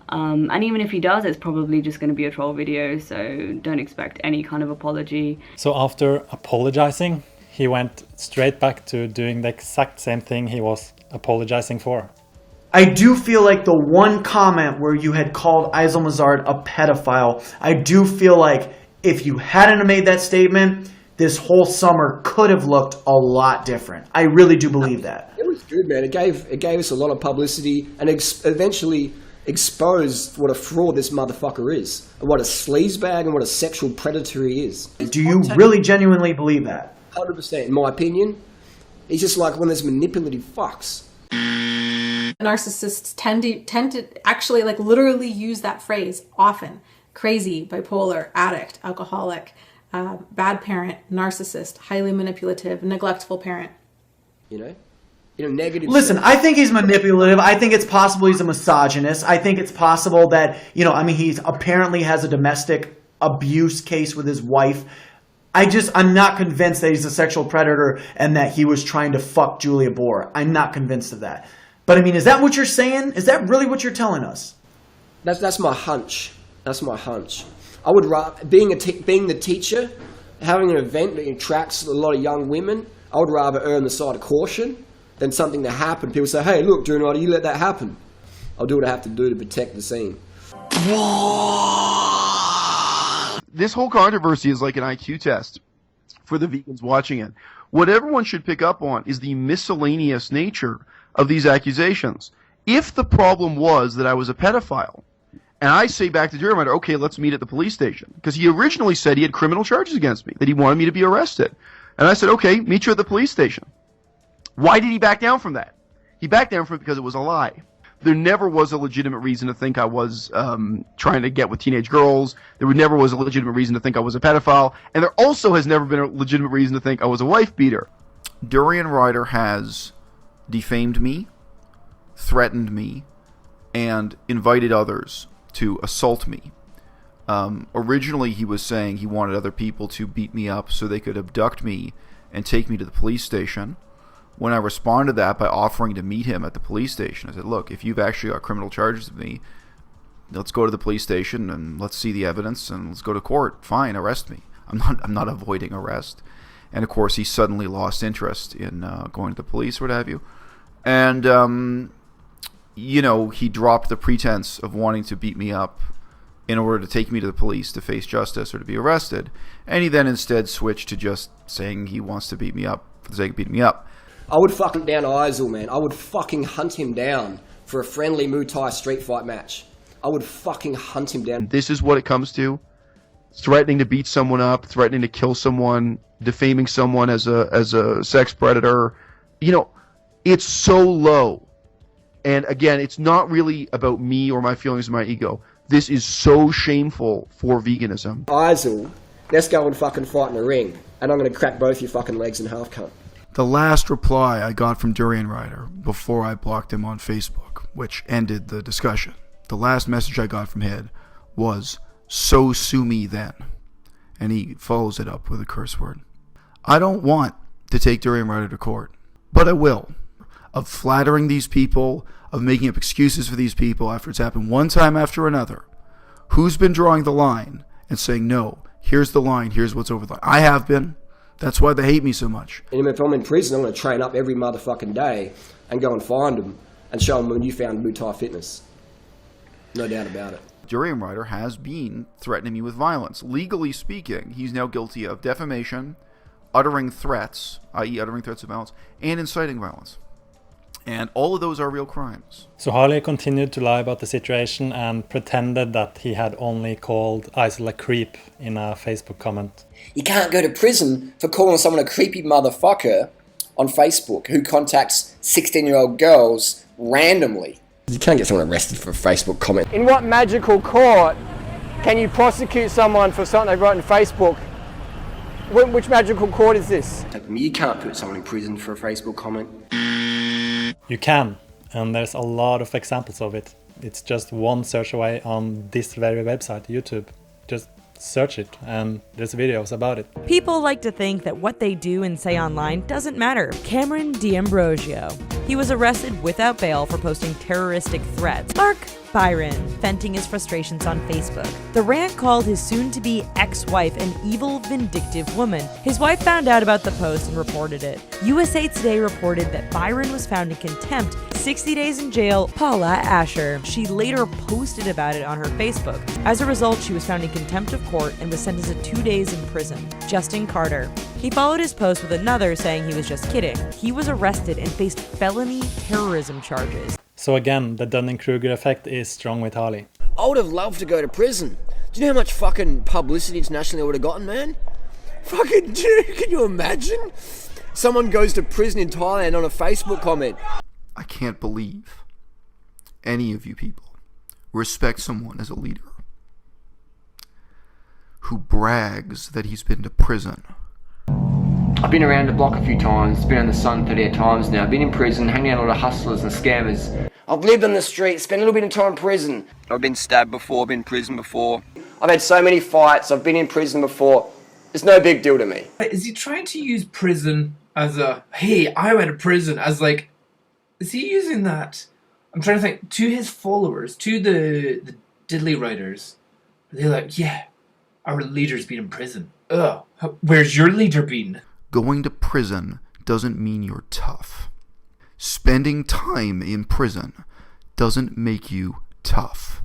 And even if he does, it's probably just going to be a troll video, so don't expect any kind of apology. So after apologizing, he went straight back to doing the exact same thing he was apologizing for. I do feel like the one comment where you had called Aysel Mazard a pedophile, I do feel like if you hadn't made that statement, this whole summer could have looked a lot different. I really do believe that. It was good, man. It gave us a lot of publicity and eventually exposed what a fraud this motherfucker is, and what a sleazebag and what a sexual predator he is. Do you really genuinely believe that? 100%, in my opinion. He's just like one of those manipulative fucks. Narcissists tend to actually literally use that phrase often. Crazy, bipolar, addict, alcoholic, bad parent, narcissist, highly manipulative, neglectful parent. Negative. Listen, I think he's manipulative. I think it's possible he's a misogynist. I think it's possible that, he apparently has a domestic abuse case with his wife. I'm not convinced that he's a sexual predator and that he was trying to fuck Julia Bohr. I'm not convinced of that. But is that what you're saying? Is that really what you're telling us? That's my hunch. That's my hunch. I would rather, being the teacher, having an event that attracts a lot of young women, I would rather err on the side of caution than something that happened. People say, hey, look, Durianrider, you let that happen. I'll do what I have to do to protect the scene. This whole controversy is like an IQ test. for the vegans watching it. What everyone should pick up on is the miscellaneous nature of these accusations. If the problem was that I was a pedophile, and I say back to Durianrider, okay, let's meet at the police station, because he originally said he had criminal charges against me, that he wanted me to be arrested. And I said, okay, meet you at the police station. Why did he back down from that? He backed down from it because it was a lie. There never was a legitimate reason to think I was trying to get with teenage girls. There never was a legitimate reason to think I was a pedophile. And there also has never been a legitimate reason to think I was a wife beater. Durianrider has defamed me, threatened me, and invited others to assault me. Originally he was saying he wanted other people to beat me up so they could abduct me and take me to the police station. When I responded to that by offering to meet him at the police station, I said, look, if you've actually got criminal charges of me, let's go to the police station and let's see the evidence and let's go to court. Fine, arrest me. I'm not avoiding arrest. And of course he suddenly lost interest in going to the police or what have you. And he dropped the pretense of wanting to beat me up in order to take me to the police to face justice or to be arrested. And he then instead switched to just saying he wants to beat me up for the sake of beating me up. I would fucking down Isel, man. I would fucking hunt him down for a friendly Muay Thai street fight match. I would fucking hunt him down. This is what it comes to. Threatening to beat someone up, threatening to kill someone, defaming someone as a sex predator. It's so low. And again, it's not really about me or my feelings or my ego. This is so shameful for veganism. Isel, let's go and fucking fight in the ring. And I'm going to crack both your fucking legs in half, cunt. The last reply I got from Durianrider before I blocked him on Facebook, which ended the discussion, the last message I got from him was, "So sue me then." And he follows it up with a curse word. I don't want to take Durianrider to court, but I will. Of flattering these people, of making up excuses for these people after it's happened one time after another. Who's been drawing the line and saying, no, here's the line, here's what's over the line? I have been. That's why they hate me so much. And if I'm in prison, I'm going to train up every motherfucking day and go and find them and show them a newfound Muay Thai fitness. No doubt about it. Durianrider has been threatening me with violence. Legally speaking, he's now guilty of defamation, uttering threats, i.e. uttering threats of violence, and inciting violence. And all of those are real crimes. So Harley continued to lie about the situation and pretended that he had only called Isel a creep in a Facebook comment. You can't go to prison for calling someone a creepy motherfucker on Facebook who contacts 16-year-old girls randomly. You can't get someone arrested for a Facebook comment. In what magical court can you prosecute someone for something they wrote on Facebook? Which magical court is this? You can't put someone in prison for a Facebook comment. You can, and there's a lot of examples of it. It's just one search away on this very website, YouTube. Just search it, and there's videos about it. People like to think that what they do and say online doesn't matter. Cameron D'Ambrosio. He was arrested without bail for posting terroristic threats. Mark Byron, venting his frustrations on Facebook. The rant called his soon-to-be ex-wife an evil, vindictive woman. His wife found out about the post and reported it. USA Today reported that Byron was found in contempt, 60 days in jail. Paula Asher. She later posted about it on her Facebook. As a result, she was found in contempt of court and was sentenced to 2 days in prison. Justin Carter. He followed his post with another saying he was just kidding. He was arrested and faced felony terrorism charges. So again, the Dunning-Kruger effect is strong with Harley. I would have loved to go to prison. Do you know how much fucking publicity internationally I would have gotten, man? Fucking dude, can you imagine? Someone goes to prison in Thailand on a Facebook comment. I can't believe any of you people respect someone as a leader who brags that he's been to prison. I've been around the block a few times, been on the sun 38 times now, been in prison, hanging out with all the hustlers and scammers. I've lived on the street, spent a little bit of time in prison. I've been stabbed before, been in prison before. I've had so many fights, I've been in prison before. It's no big deal to me. Is he trying to use prison as a, hey, I went to prison, as like, is he using that? I'm trying to think, to his followers, to the diddly writers, are they like, yeah, our leader's been in prison. Ugh, where's your leader been? Going to prison doesn't mean you're tough. Spending time in prison doesn't make you tough.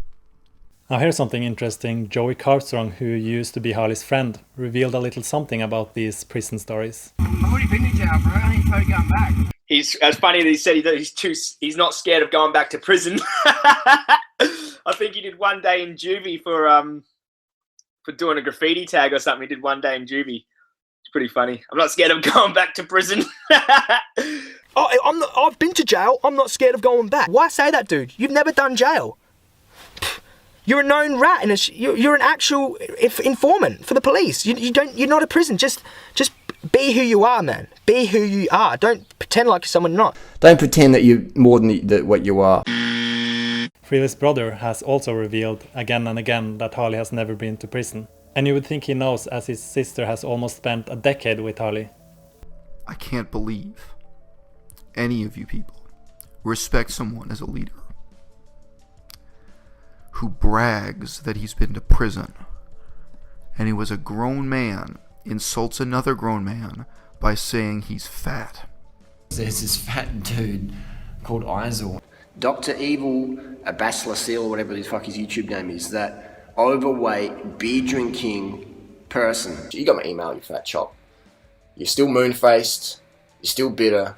Now here's something interesting. Joey Carpstrong, who used to be Harley's friend, revealed a little something about these prison stories. I've already been to jail, bro. I ain't totally going back. It's funny that he said he's not scared of going back to prison. I think he did one day in juvie for doing a graffiti tag or something. He did one day in juvie. It's pretty funny. I'm not scared of going back to prison. I've been to jail. I'm not scared of going back. Why say that, dude? You've never done jail. You're a known rat, and you're an actual informant for the police. You're not a prison. Just be who you are, man. Be who you are. Don't pretend like you're someone you're not. Don't pretend that you're more than what you are. Freely's brother has also revealed again and again that Harley has never been to prison. And you would think he knows, as his sister has almost spent a decade with Harley. I can't believe any of you people respect someone as a leader who brags that he's been to prison, and he was a grown man insults another grown man by saying he's fat. There's this fat dude called Isel. Dr. Evil, a Bachelor Seal, or whatever the fuck his YouTube name is, that overweight, beer-drinking person. You got my email, you fat chop. You're still moon-faced, you're still bitter,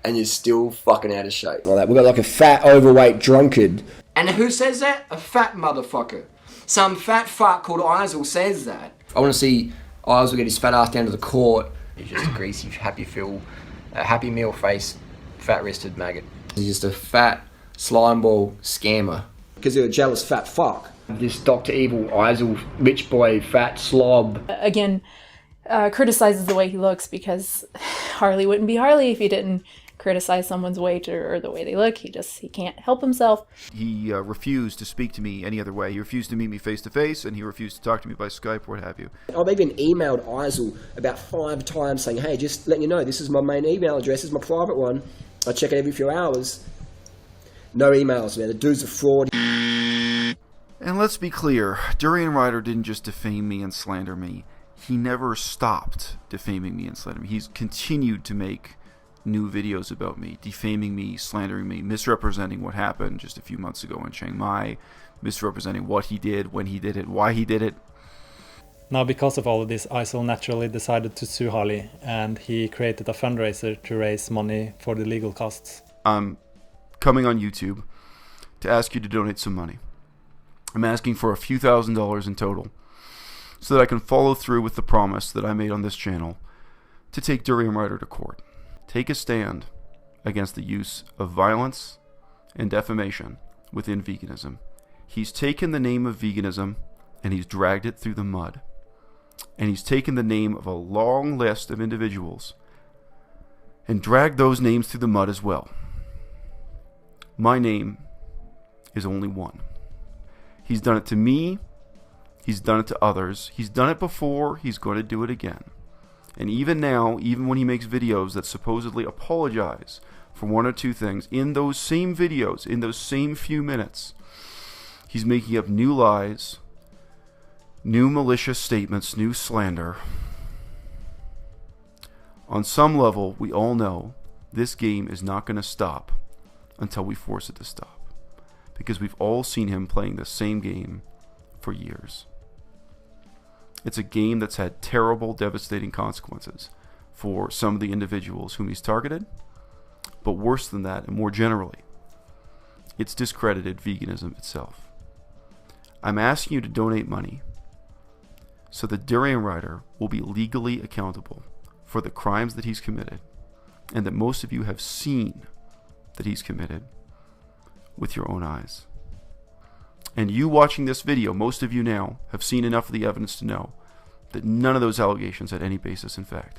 and you're still fucking out of shape. Like that. We got like a fat, overweight drunkard. And who says that? A fat motherfucker. Some fat fuck called Isel says that. I want to see Isel get his fat ass down to the court. He's just a greasy, happy meal face, fat-wristed maggot. He's just a fat slimeball scammer. Because you're a jealous fat fuck. This Dr. Evil, Isel, rich boy, fat slob. Again, criticizes the way he looks because Harley wouldn't be Harley if he didn't criticize someone's weight or the way they look. He can't help himself. He refused to speak to me any other way. He refused to meet me face to face, and he refused to talk to me by Skype or what have you. I've even emailed Isel about 5 times saying, hey, just letting you know, this is my main email address, this is my private one. I check it every few hours. No emails, man. The dude's a fraud. And let's be clear, Durianrider didn't just defame me and slander me. He never stopped defaming me and slandering me. He's continued to make new videos about me, defaming me, slandering me, misrepresenting what happened just a few months ago in Chiang Mai, misrepresenting what he did, when he did it, why he did it. Now, because of all of this, Isel naturally decided to sue Harley, and he created a fundraiser to raise money for the legal costs. I'm coming on YouTube to ask you to donate some money. I'm asking for a few $1,000s in total, so that I can follow through with the promise that I made on this channel to take Durianrider to court. Take a stand against the use of violence and defamation within veganism. He's taken the name of veganism and he's dragged it through the mud. And he's taken the name of a long list of individuals and dragged those names through the mud as well. My name is only one. He's done it to me. He's done it to others. He's done it before. He's going to do it again. And even now, even when he makes videos that supposedly apologize for one or two things, in those same videos, in those same few minutes, he's making up new lies, new malicious statements, new slander. On some level, we all know this game is not going to stop until we force it to stop. Because we've all seen him playing the same game for years. It's a game that's had terrible, devastating consequences for some of the individuals whom he's targeted. But worse than that, and more generally, it's discredited veganism itself. I'm asking you to donate money so that Durianrider will be legally accountable for the crimes that he's committed, and that most of you have seen that he's committed with your own eyes. And you watching this video, most of you now, have seen enough of the evidence to know that none of those allegations had any basis in fact.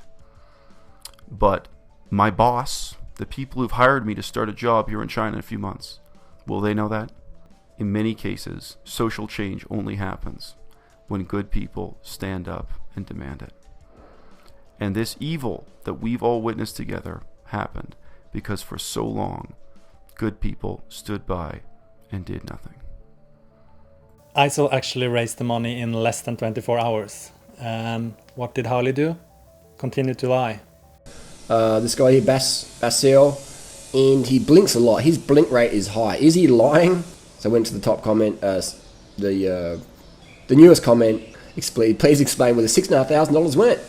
But my boss, the people who've hired me to start a job here in China in a few months, will they know that? In many cases, social change only happens when good people stand up and demand it. And this evil that we've all witnessed together happened because for so long, good people stood by and did nothing. Isel actually raised the money in less than 24 hours. And what did Harley do? Continue to lie. This guy here, Basil, and he blinks a lot. His blink rate is high. Is he lying? So I went to the top comment, the newest comment, please explain where the $6,500 went.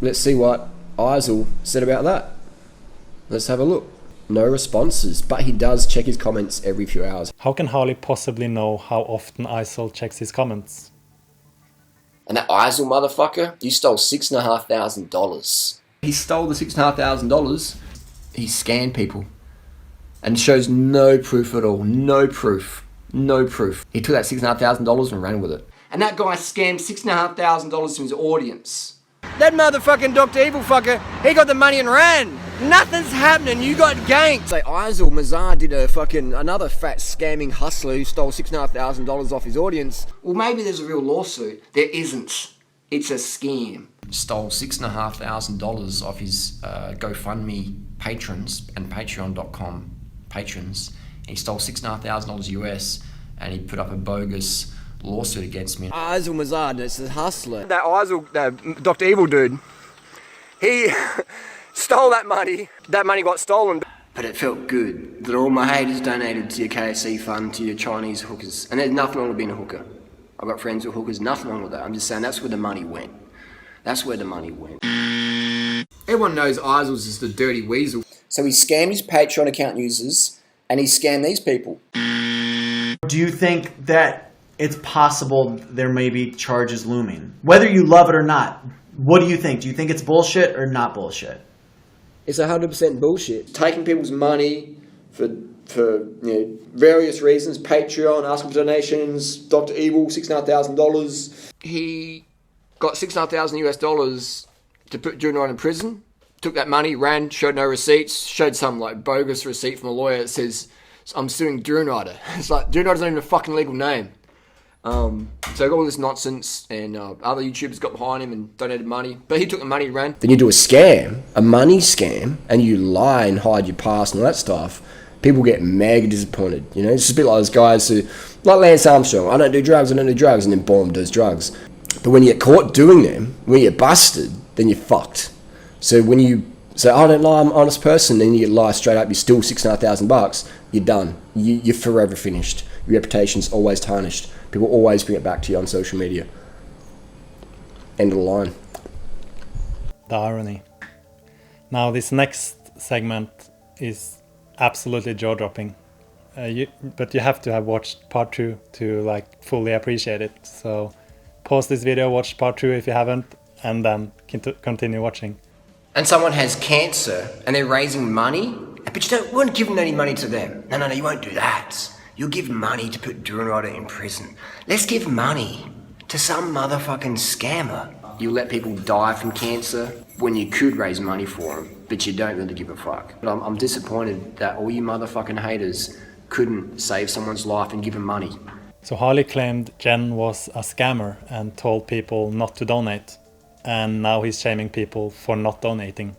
Let's see what Isel said about that. Let's have a look. No responses, but he does check his comments every few hours. How can Harley possibly know how often Isel checks his comments? And that Isel motherfucker, you stole $6,500. He stole the $6,500. He scammed people. And shows no proof at all. No proof. No proof. He took that $6,500 and ran with it. And that guy scammed $6,500 from his audience. That motherfucking Dr. Evil fucker, he got the money and ran. Nothing's happening, you got ganked. Say Isel Mazar did another fat scamming hustler who stole $6,500 off his audience. Well, maybe there's a real lawsuit. There isn't. It's a scam. Stole $6,500 off his GoFundMe patrons and Patreon.com patrons. And he stole $6,500 US, and he put up a bogus lawsuit against me. Isel Mazar, it's a hustler. That Isel, Dr. Evil dude, he stole that money. That money got stolen. But it felt good that all my haters donated to your KFC fund, to your Chinese hookers. And there's nothing wrong with being a hooker. I've got friends with hookers, nothing wrong with that. I'm just saying that's where the money went. That's where the money went. Everyone knows Isel's just a dirty weasel. So he scammed his Patreon account users, and he scammed these people. Do you think that it's possible there may be charges looming? Whether you love it or not, what do you think? Do you think it's bullshit or not bullshit? It's 100% bullshit. Taking people's money for various reasons, Patreon, asking for donations, Dr. Evil, $6,500. He got $6,500 US to put Durianrider in prison, took that money, ran, showed no receipts, showed some like bogus receipt from a lawyer that says, I'm suing Durianrider. It's like, Durianrider's not even a fucking legal name. So I got all this nonsense, and other YouTubers got behind him and donated money. But he took the money and ran. Then you do a scam, a money scam, and you lie and hide your past and all that stuff. People get mega disappointed. You know, it's just a bit like those guys who, like Lance Armstrong, I don't do drugs, and then boom, does drugs. But when you get caught doing them, when you get busted, then you're fucked. So when you say, I don't lie, I'm an honest person, then you get lie straight up, you steal $6,500, you're done. You're forever finished. Your reputation's always tarnished. People always bring it back to you on social media. End of the line. The irony. Now this next segment is absolutely jaw-dropping. But you have to have watched part 2 to like fully appreciate it. So pause this video, watch part 2 if you haven't, and then continue watching. And someone has cancer and they're raising money, but you won't give any money to them. No, you won't do that. You'll give money to put Durianrider in prison. Let's give money to some motherfucking scammer. You let people die from cancer when you could raise money for them, but you don't really give a fuck. But I'm disappointed that all you motherfucking haters couldn't save someone's life and give them money. So Harley claimed Jen was a scammer and told people not to donate. And now he's shaming people for not donating.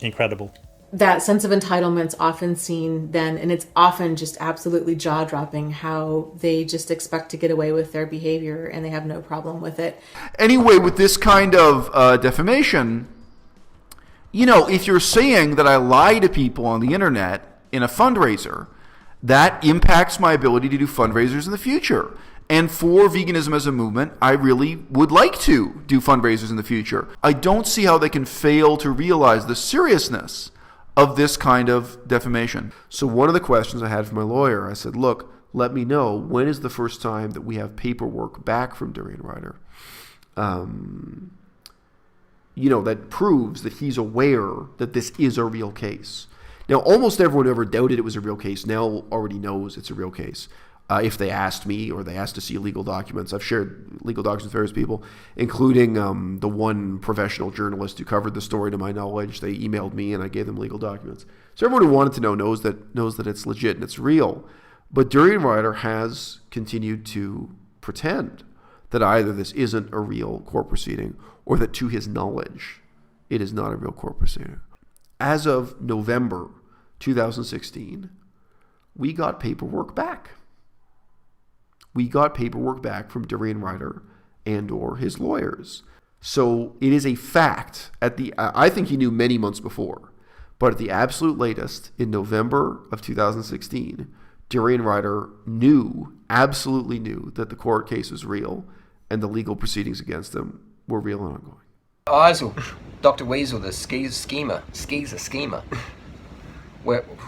Incredible. That sense of entitlement's often seen then, and it's often just absolutely jaw-dropping how they just expect to get away with their behavior and they have no problem with it. Anyway, with this kind of defamation, if you're saying that I lie to people on the internet in a fundraiser, that impacts my ability to do fundraisers in the future. And for veganism as a movement, I really would like to do fundraisers in the future. I don't see how they can fail to realize the seriousness of this kind of defamation. So one of the questions I had from my lawyer, I said, look, let me know, when is the first time that we have paperwork back from Durianrider? That proves that he's aware that this is a real case. Now, almost everyone who ever doubted it was a real case now already knows it's a real case. If they asked me or they asked to see legal documents, I've shared legal documents with various people, including the one professional journalist who covered the story to my knowledge. They emailed me and I gave them legal documents. So everyone who wanted to know knows that it's legit and it's real. But Durianrider has continued to pretend that either this isn't a real court proceeding or that to his knowledge it is not a real court proceeding. As of November 2016, we got paperwork back. We got paperwork back from Durianrider and or his lawyers. So it is a fact I think he knew many months before, but at the absolute latest in November of 2016, Durianrider absolutely knew that the court case was real and the legal proceedings against him were real and ongoing. Eisel, Dr. Weasel, the schemer.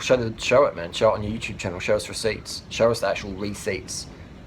Show it, man. Show it on your YouTube channel. Show us receipts. Show us the actual receipts.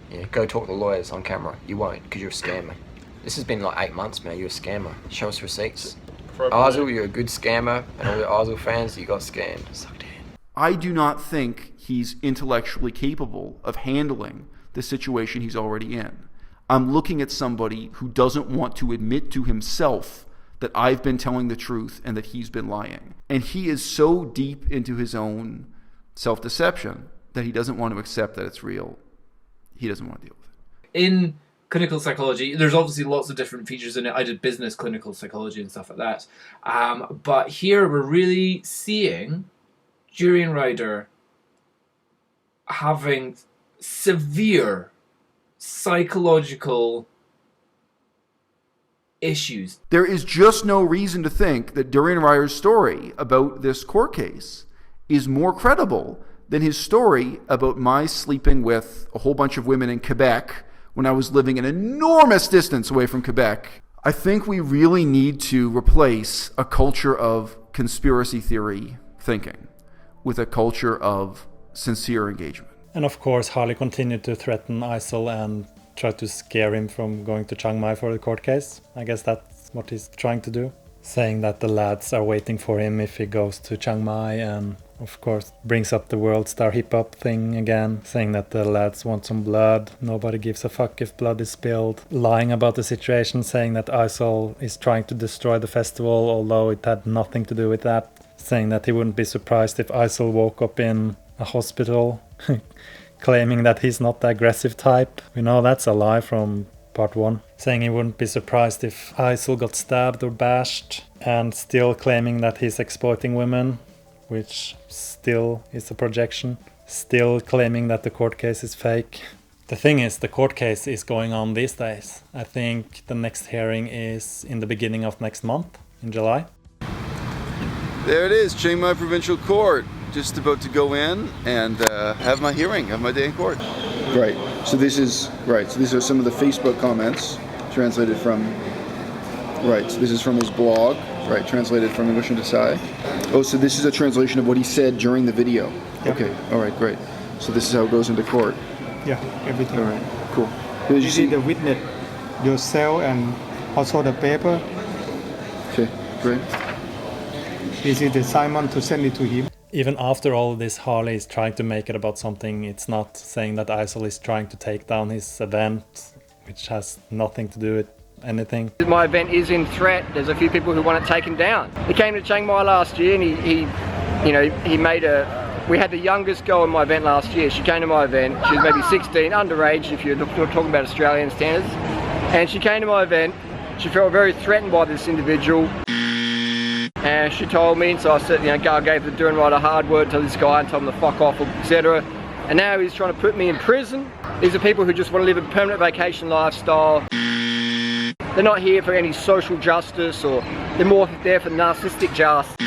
Yeah, go talk to the lawyers on camera. You won't, because you're a scammer. This has been like 8 months, man. You're a scammer. Show us receipts. Eisel, you're a good scammer, and all the Eisel fans, you got scammed. Sucked in. I do not think he's intellectually capable of handling the situation he's already in. I'm looking at somebody who doesn't want to admit to himself that I've been telling the truth and that he's been lying. And he is so deep into his own self-deception that he doesn't want to accept that it's real. He doesn't want to deal with it. In clinical psychology, there's obviously lots of different features in it. I did business clinical psychology and stuff like that. But here we're really seeing Durianrider having severe psychological issues. There is just no reason to think that Durianrider's story about this court case is more credible than his story about my sleeping with a whole bunch of women in Quebec when I was living an enormous distance away from Quebec. I think we really need to replace a culture of conspiracy theory thinking with a culture of sincere engagement. And of course, Harley continued to threaten Eisel and try to scare him from going to Chiang Mai for the court case. I guess that's what he's trying to do. Saying that the lads are waiting for him if he goes to Chiang Mai, and of course brings up the World Star Hip Hop thing again, saying that the lads want some blood, nobody gives a fuck if blood is spilled, lying about the situation, saying that Eisel is trying to destroy the festival, although it had nothing to do with that, saying that he wouldn't be surprised if Eisel woke up in a hospital, claiming that he's not the aggressive type. We know that's a lie from part 1. Saying he wouldn't be surprised if Eisel got stabbed or bashed, and still claiming that he's exploiting women, which still is a projection. Still claiming that the court case is fake. The thing is, the court case is going on these days. I think the next hearing is in the beginning of next month, in July. There it is, Chiang Mai Provincial Court. Just about to go in and have my hearing, have my day in court. Right. So these are some of the Facebook comments translated from. Right. So this is from his blog. Right. Translated from English into Thai. Oh, so this is a translation of what he said during the video. Yeah. Okay. All right. Great. So this is how it goes into court. Yeah. Everything. All right. Cool. You see the witness, yourself, and also the paper. Okay. Great. This is the assignment to send it to him. Even after all of this, Harley is trying to make it about something. It's not saying that Eisel is trying to take down his event, which has nothing to do with anything. My event is in threat. There's a few people who want it taken down. He came to Chiang Mai last year and he made we had the youngest girl in my event last year. She came to my event. She was maybe 16, underage if you're talking about Australian standards. And she came to my event. She felt very threatened by this individual. And she told me, so I said, I gave the Durianrider hard word to this guy and told him to fuck off, etc. And now he's trying to put me in prison. These are people who just want to live a permanent vacation lifestyle. They're not here for any social justice, or they're more there for narcissistic justice.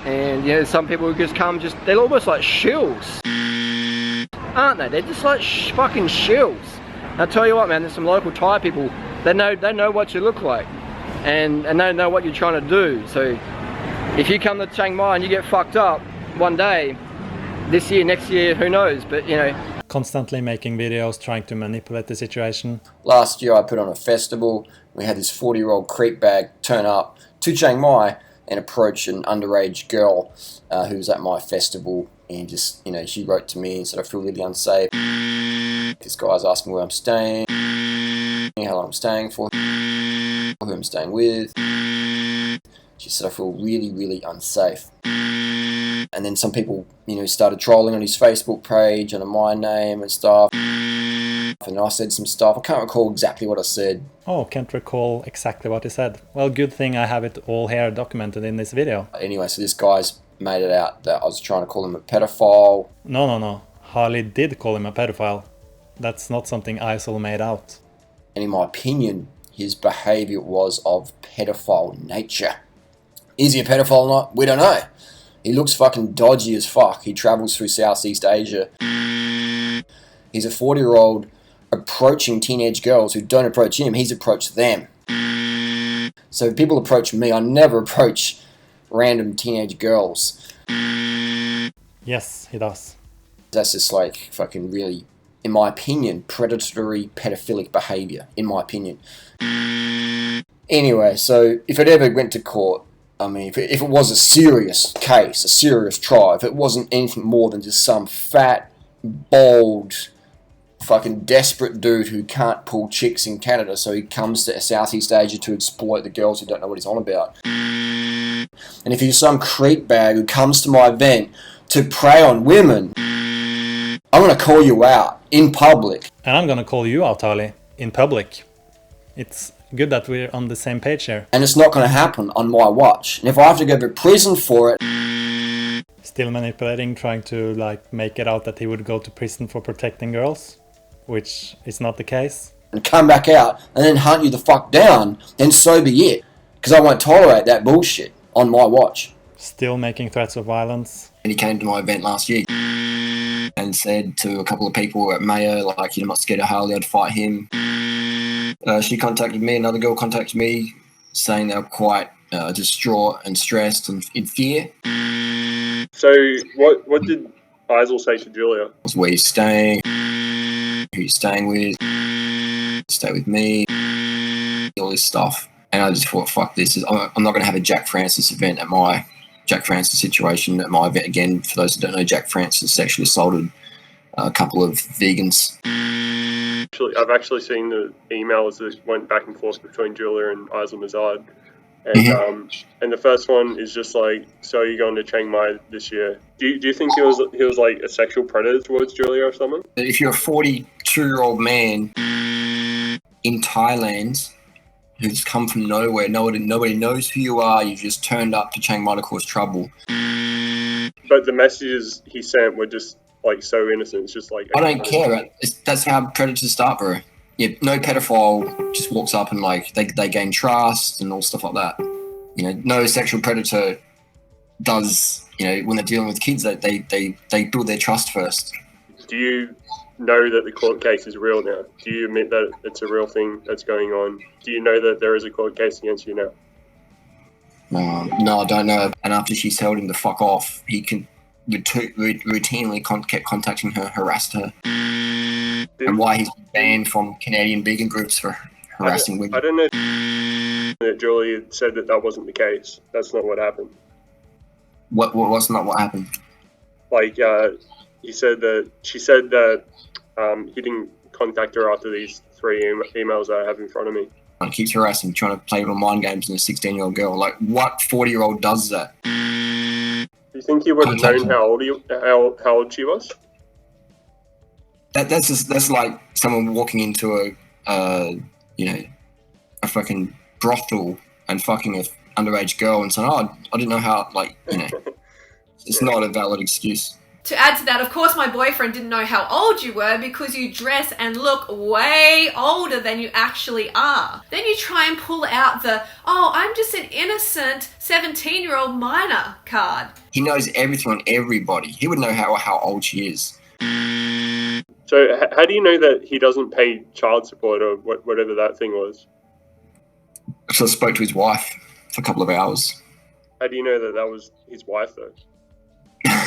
And some people who just come, they're almost like shills. Aren't they? They're just like fucking shills. And I tell you what, man, there's some local Thai people, they know what you look like. And they know what you're trying to do. So if you come to Chiang Mai and you get fucked up one day, this year, next year, who knows, but Constantly making videos, trying to manipulate the situation. Last year I put on a festival. We had this 40-year-old creep bag turn up to Chiang Mai and approach an underage girl who was at my festival, and just, she wrote to me and said, I feel really unsafe. This guy's asking where I'm staying, how long I'm staying for, who I'm staying with. She said, I feel really, really unsafe. And then some people, started trolling on his Facebook page under my name and stuff. And I said some stuff. I can't recall exactly what I said. Oh, can't recall exactly what he said. Well, good thing I have it all here documented in this video. Anyway, so this guy's made it out that I was trying to call him a pedophile. No. Harley did call him a pedophile. That's not something Eisel made out. And in my opinion, his behaviour was of pedophile nature. Is he a pedophile or not? We don't know. He looks fucking dodgy as fuck. He travels through Southeast Asia. He's a 40-year-old approaching teenage girls who don't approach him. He's approached them. So if people approach me, I never approach random teenage girls. Yes, he does. That's just like fucking really, in my opinion, predatory pedophilic behaviour, in my opinion. Anyway, so if it ever went to court, I mean, if it was a serious case, a serious trial, if it wasn't anything more than just some fat, bald, fucking desperate dude who can't pull chicks in Canada, so he comes to Southeast Asia to exploit the girls who don't know what he's on about. And if you're some creep bag who comes to my event to prey on women, I'm going to call you out in public. And I'm going to call you out, Harley, in public. It's good that we're on the same page here. And it's not going to happen on my watch. And if I have to go to prison for it... Still manipulating, trying to like make it out that he would go to prison for protecting girls, which is not the case. And come back out and then hunt you the fuck down, then so be it. Because I won't tolerate that bullshit on my watch. Still making threats of violence. And he came to my event last year and said to a couple of people at Mayo, like, you're not scared of Harley, I'd fight him. She contacted me, another girl contacted me, saying they were quite distraught and stressed and in fear. So what did Isel say to Julia? Where you're staying, who you're staying with, stay with me, all this stuff. And I just thought, fuck this. I'm not going to have a Jack Francis event at my... Jack Francis situation at my event again. For those who don't know, Jack Francis sexually assaulted a couple of vegans. I've actually seen the emails that went back and forth between Julia and Isel Mazard. And and the first one is just like, so you're going to Chiang Mai this year. Do you think he was like a sexual predator towards Julia or something? If you're a 42-year-old man in Thailand who's come from nowhere, nobody knows who you are, you've just turned up to Chiang Mai to cause trouble. But the messages he sent were just like so innocent. It's just like, I don't care. That's how predators start, bro. Yeah, no pedophile just walks up and like they gain trust and all stuff like that. You know, no sexual predator does. You know, when they're dealing with kids, they build their trust first. Do you know that the court case is real now? Do you admit that it's a real thing that's going on? Do you know that there is a court case against you now? No, I don't know. And after she told him to fuck off, he routinely kept contacting her, harassed her. And why he's banned from Canadian vegan groups for harassing women. I don't know that Julia said that wasn't the case. That's not what happened. What's not what happened? Like, she said that he didn't contact her after these 3 emails that I have in front of me. And keeps harassing, trying to play little mind games in a 16-year-old girl. Like, what 40-year-old does that? Do you think you would have known how old she was? That's like someone walking into a fucking brothel and fucking an underage girl and saying, oh, I didn't know how, like, you know. It's not a valid excuse. To add to that, of course, my boyfriend didn't know how old you were because you dress and look way older than you actually are. Then you try and pull out the, oh, I'm just an innocent 17-year-old minor card. He knows everything on everybody. He would know how old she is. So how do you know that he doesn't pay child support or whatever that thing was? So I spoke to his wife for a couple of hours. How do you know that was his wife, though?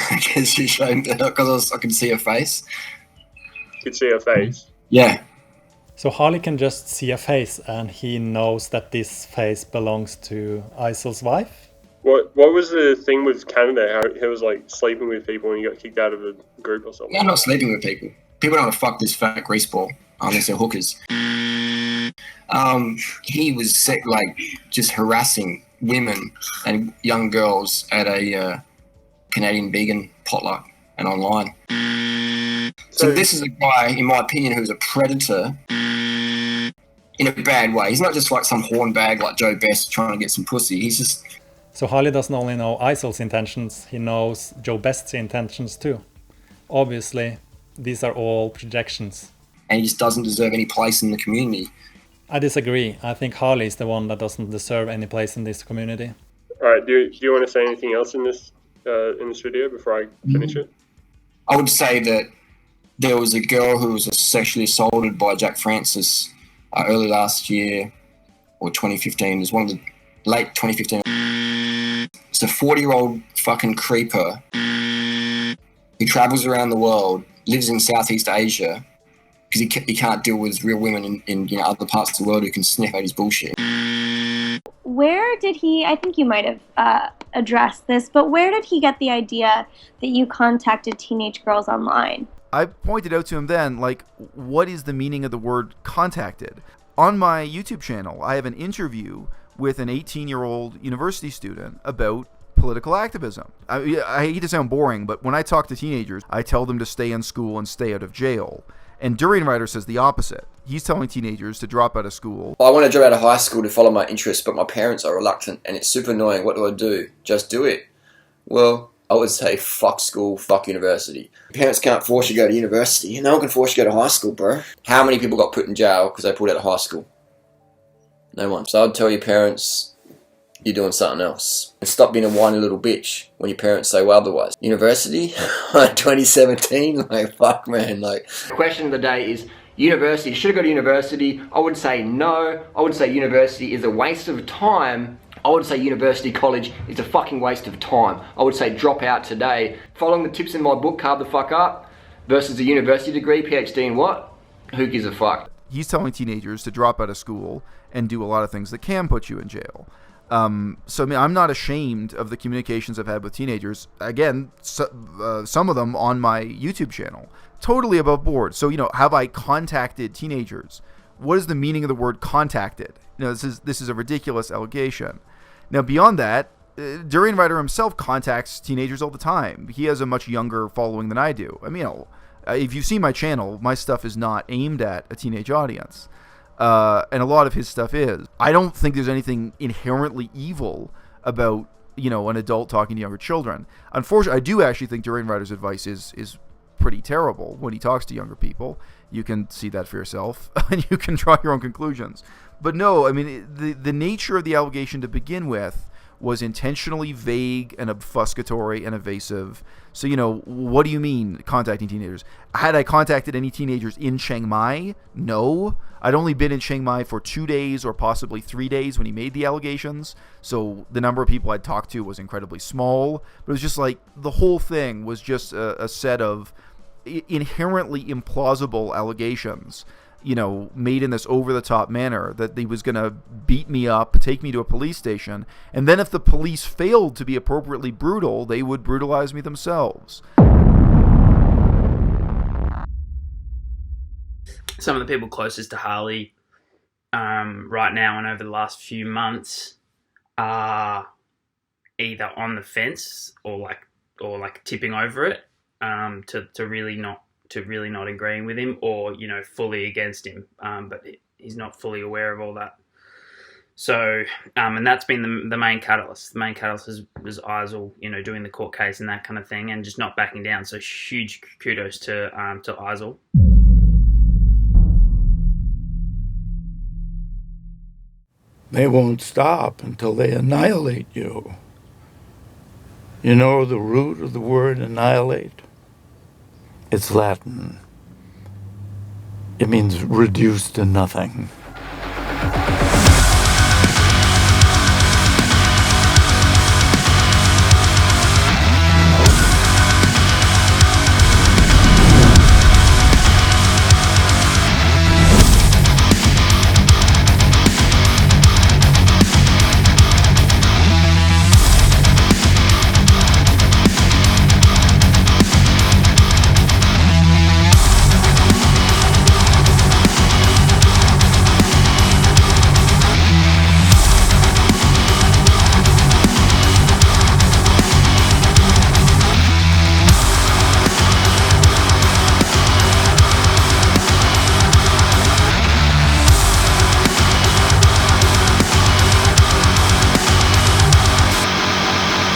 Because she showed me, because I could see her face. You could see her face? Yeah. So Harley can just see a face and he knows that this face belongs to Isel's wife? What was the thing with Canada? How he was like sleeping with people and he got kicked out of a group or something? Yeah, I'm not sleeping with people. People don't want to fuck this fat greaseball unless they're hookers. He was just harassing women and young girls at a Canadian vegan potluck and online. So this is a guy, in my opinion, who's a predator in a bad way. He's not just like some hornbag like Joe Best trying to get some pussy. He's just... So Harley doesn't only know Isel's intentions, he knows Joe Best's intentions too. Obviously, these are all projections. And he just doesn't deserve any place in the community. I disagree. I think Harley is the one that doesn't deserve any place in this community. Alright, do you want to say anything else in this in this video before I finish it? I would say that there was a girl who was sexually assaulted by Jack Francis early last year, or 2015. It was one of the late 2015. It's a 40-year-old fucking creeper who travels around the world, lives in Southeast Asia, because he can't deal with real women in other parts of the world who can sniff out his bullshit. Where did he, I think you might have addressed this, but where did he get the idea that you contacted teenage girls online? I pointed out to him then, like, what is the meaning of the word contacted? On my YouTube channel, I have an interview with an 18-year-old university student about political activism. I hate to sound boring, but when I talk to teenagers, I tell them to stay in school and stay out of jail. And Durianrider says the opposite. He's telling teenagers to drop out of school. I want to drop out of high school to follow my interests, but my parents are reluctant, and it's super annoying. What do? Just do it. Well, I would say fuck school, fuck university. Parents can't force you to go to university. No one can force you to go to high school, bro. How many people got put in jail because they pulled out of high school? No one. So I'd tell your parents, you're doing something else. And stop being a whiny little bitch when your parents say well otherwise. University? 2017? Like, fuck, man. Like, the question of the day is, university, should I go to university? I would say no. I would say university is a waste of time. I would say university college is a fucking waste of time. I would say drop out today. Following the tips in my book, Carve the Fuck Up, versus a university degree, PhD in what? Who gives a fuck? He's telling teenagers to drop out of school and do a lot of things that can put you in jail. So I mean, I'm not ashamed of the communications I've had with teenagers. Again, some of them on my YouTube channel. Totally above board. So, have I contacted teenagers? What is the meaning of the word contacted? This is a ridiculous allegation. Now, beyond that, Durianrider himself contacts teenagers all the time. He has a much younger following than I do. I mean, if you see my channel, my stuff is not aimed at a teenage audience. And a lot of his stuff is. I don't think there's anything inherently evil about, an adult talking to younger children. Unfortunately, I do actually think Durianrider's advice is pretty terrible when he talks to younger people. You can see that for yourself, and you can draw your own conclusions. But no, I mean, the nature of the allegation to begin with was intentionally vague and obfuscatory and evasive. So, what do you mean contacting teenagers? Had I contacted any teenagers in Chiang Mai? No. I'd only been in Chiang Mai for 2 days or possibly 3 days when he made the allegations. So the number of people I'd talked to was incredibly small. But it was just like the whole thing was just a set of inherently implausible allegations, made in this over-the-top manner that he was going to beat me up, take me to a police station, and then if the police failed to be appropriately brutal, they would brutalize me themselves. Some of the people closest to Harley right now and over the last few months are either on the fence or like tipping over it to really not agreeing with him, or fully against him, but he's not fully aware of all that. So and that's been the main catalyst. The main catalyst was Eisel, doing the court case and that kind of thing, and just not backing down. So huge kudos to Eisel. They won't stop until they annihilate you. You know the root of the word annihilate? It's Latin. It means reduce to nothing.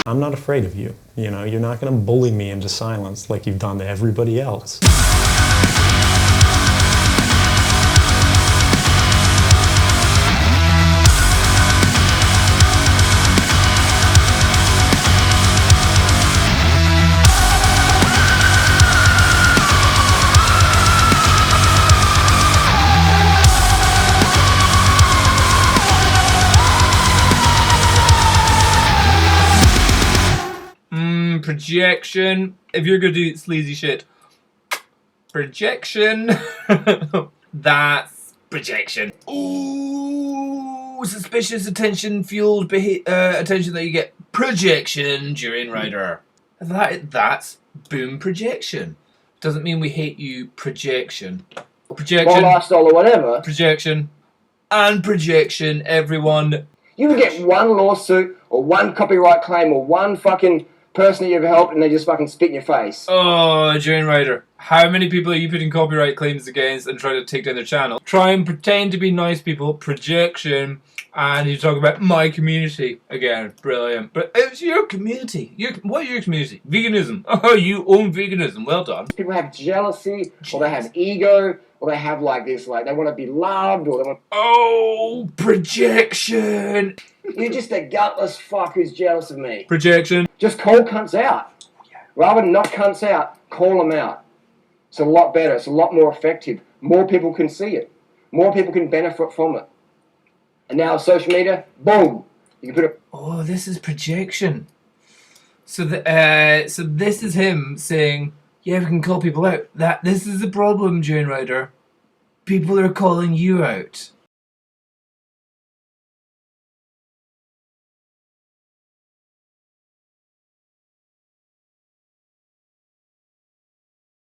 I'm not afraid of you. You're not going to bully me into silence like you've done to everybody else. Projection. If you're gonna do sleazy shit, projection. That's projection. Ooh, suspicious attention-fueled attention that you get. Projection, Durianrider. That's boom projection. Doesn't mean we hate you, projection. Projection. My lifestyle or whatever. Projection. And projection, everyone. You can get one lawsuit or one copyright claim or one fucking person that you've helped and they just fucking spit in your face. Oh, Durianrider. How many people are you putting copyright claims against and try to take down their channel? Try and pretend to be nice people. Projection. And you talk about my community again. Brilliant. But it's your community. What is your community? Veganism. Oh, you own veganism. Well done. People have jealousy, or they have ego, or they have like this, like they want to be loved, or they want. Oh, projection. You're just a gutless fuck who's jealous of me. Projection. Just call cunts out. Rather than not cunts out, call them out. It's a lot better. It's a lot more effective. More people can see it. More people can benefit from it. And now social media, boom, you can put it. Oh, this is projection. So this is him saying, yeah, we can call people out. This is the problem, Durianrider. People are calling you out.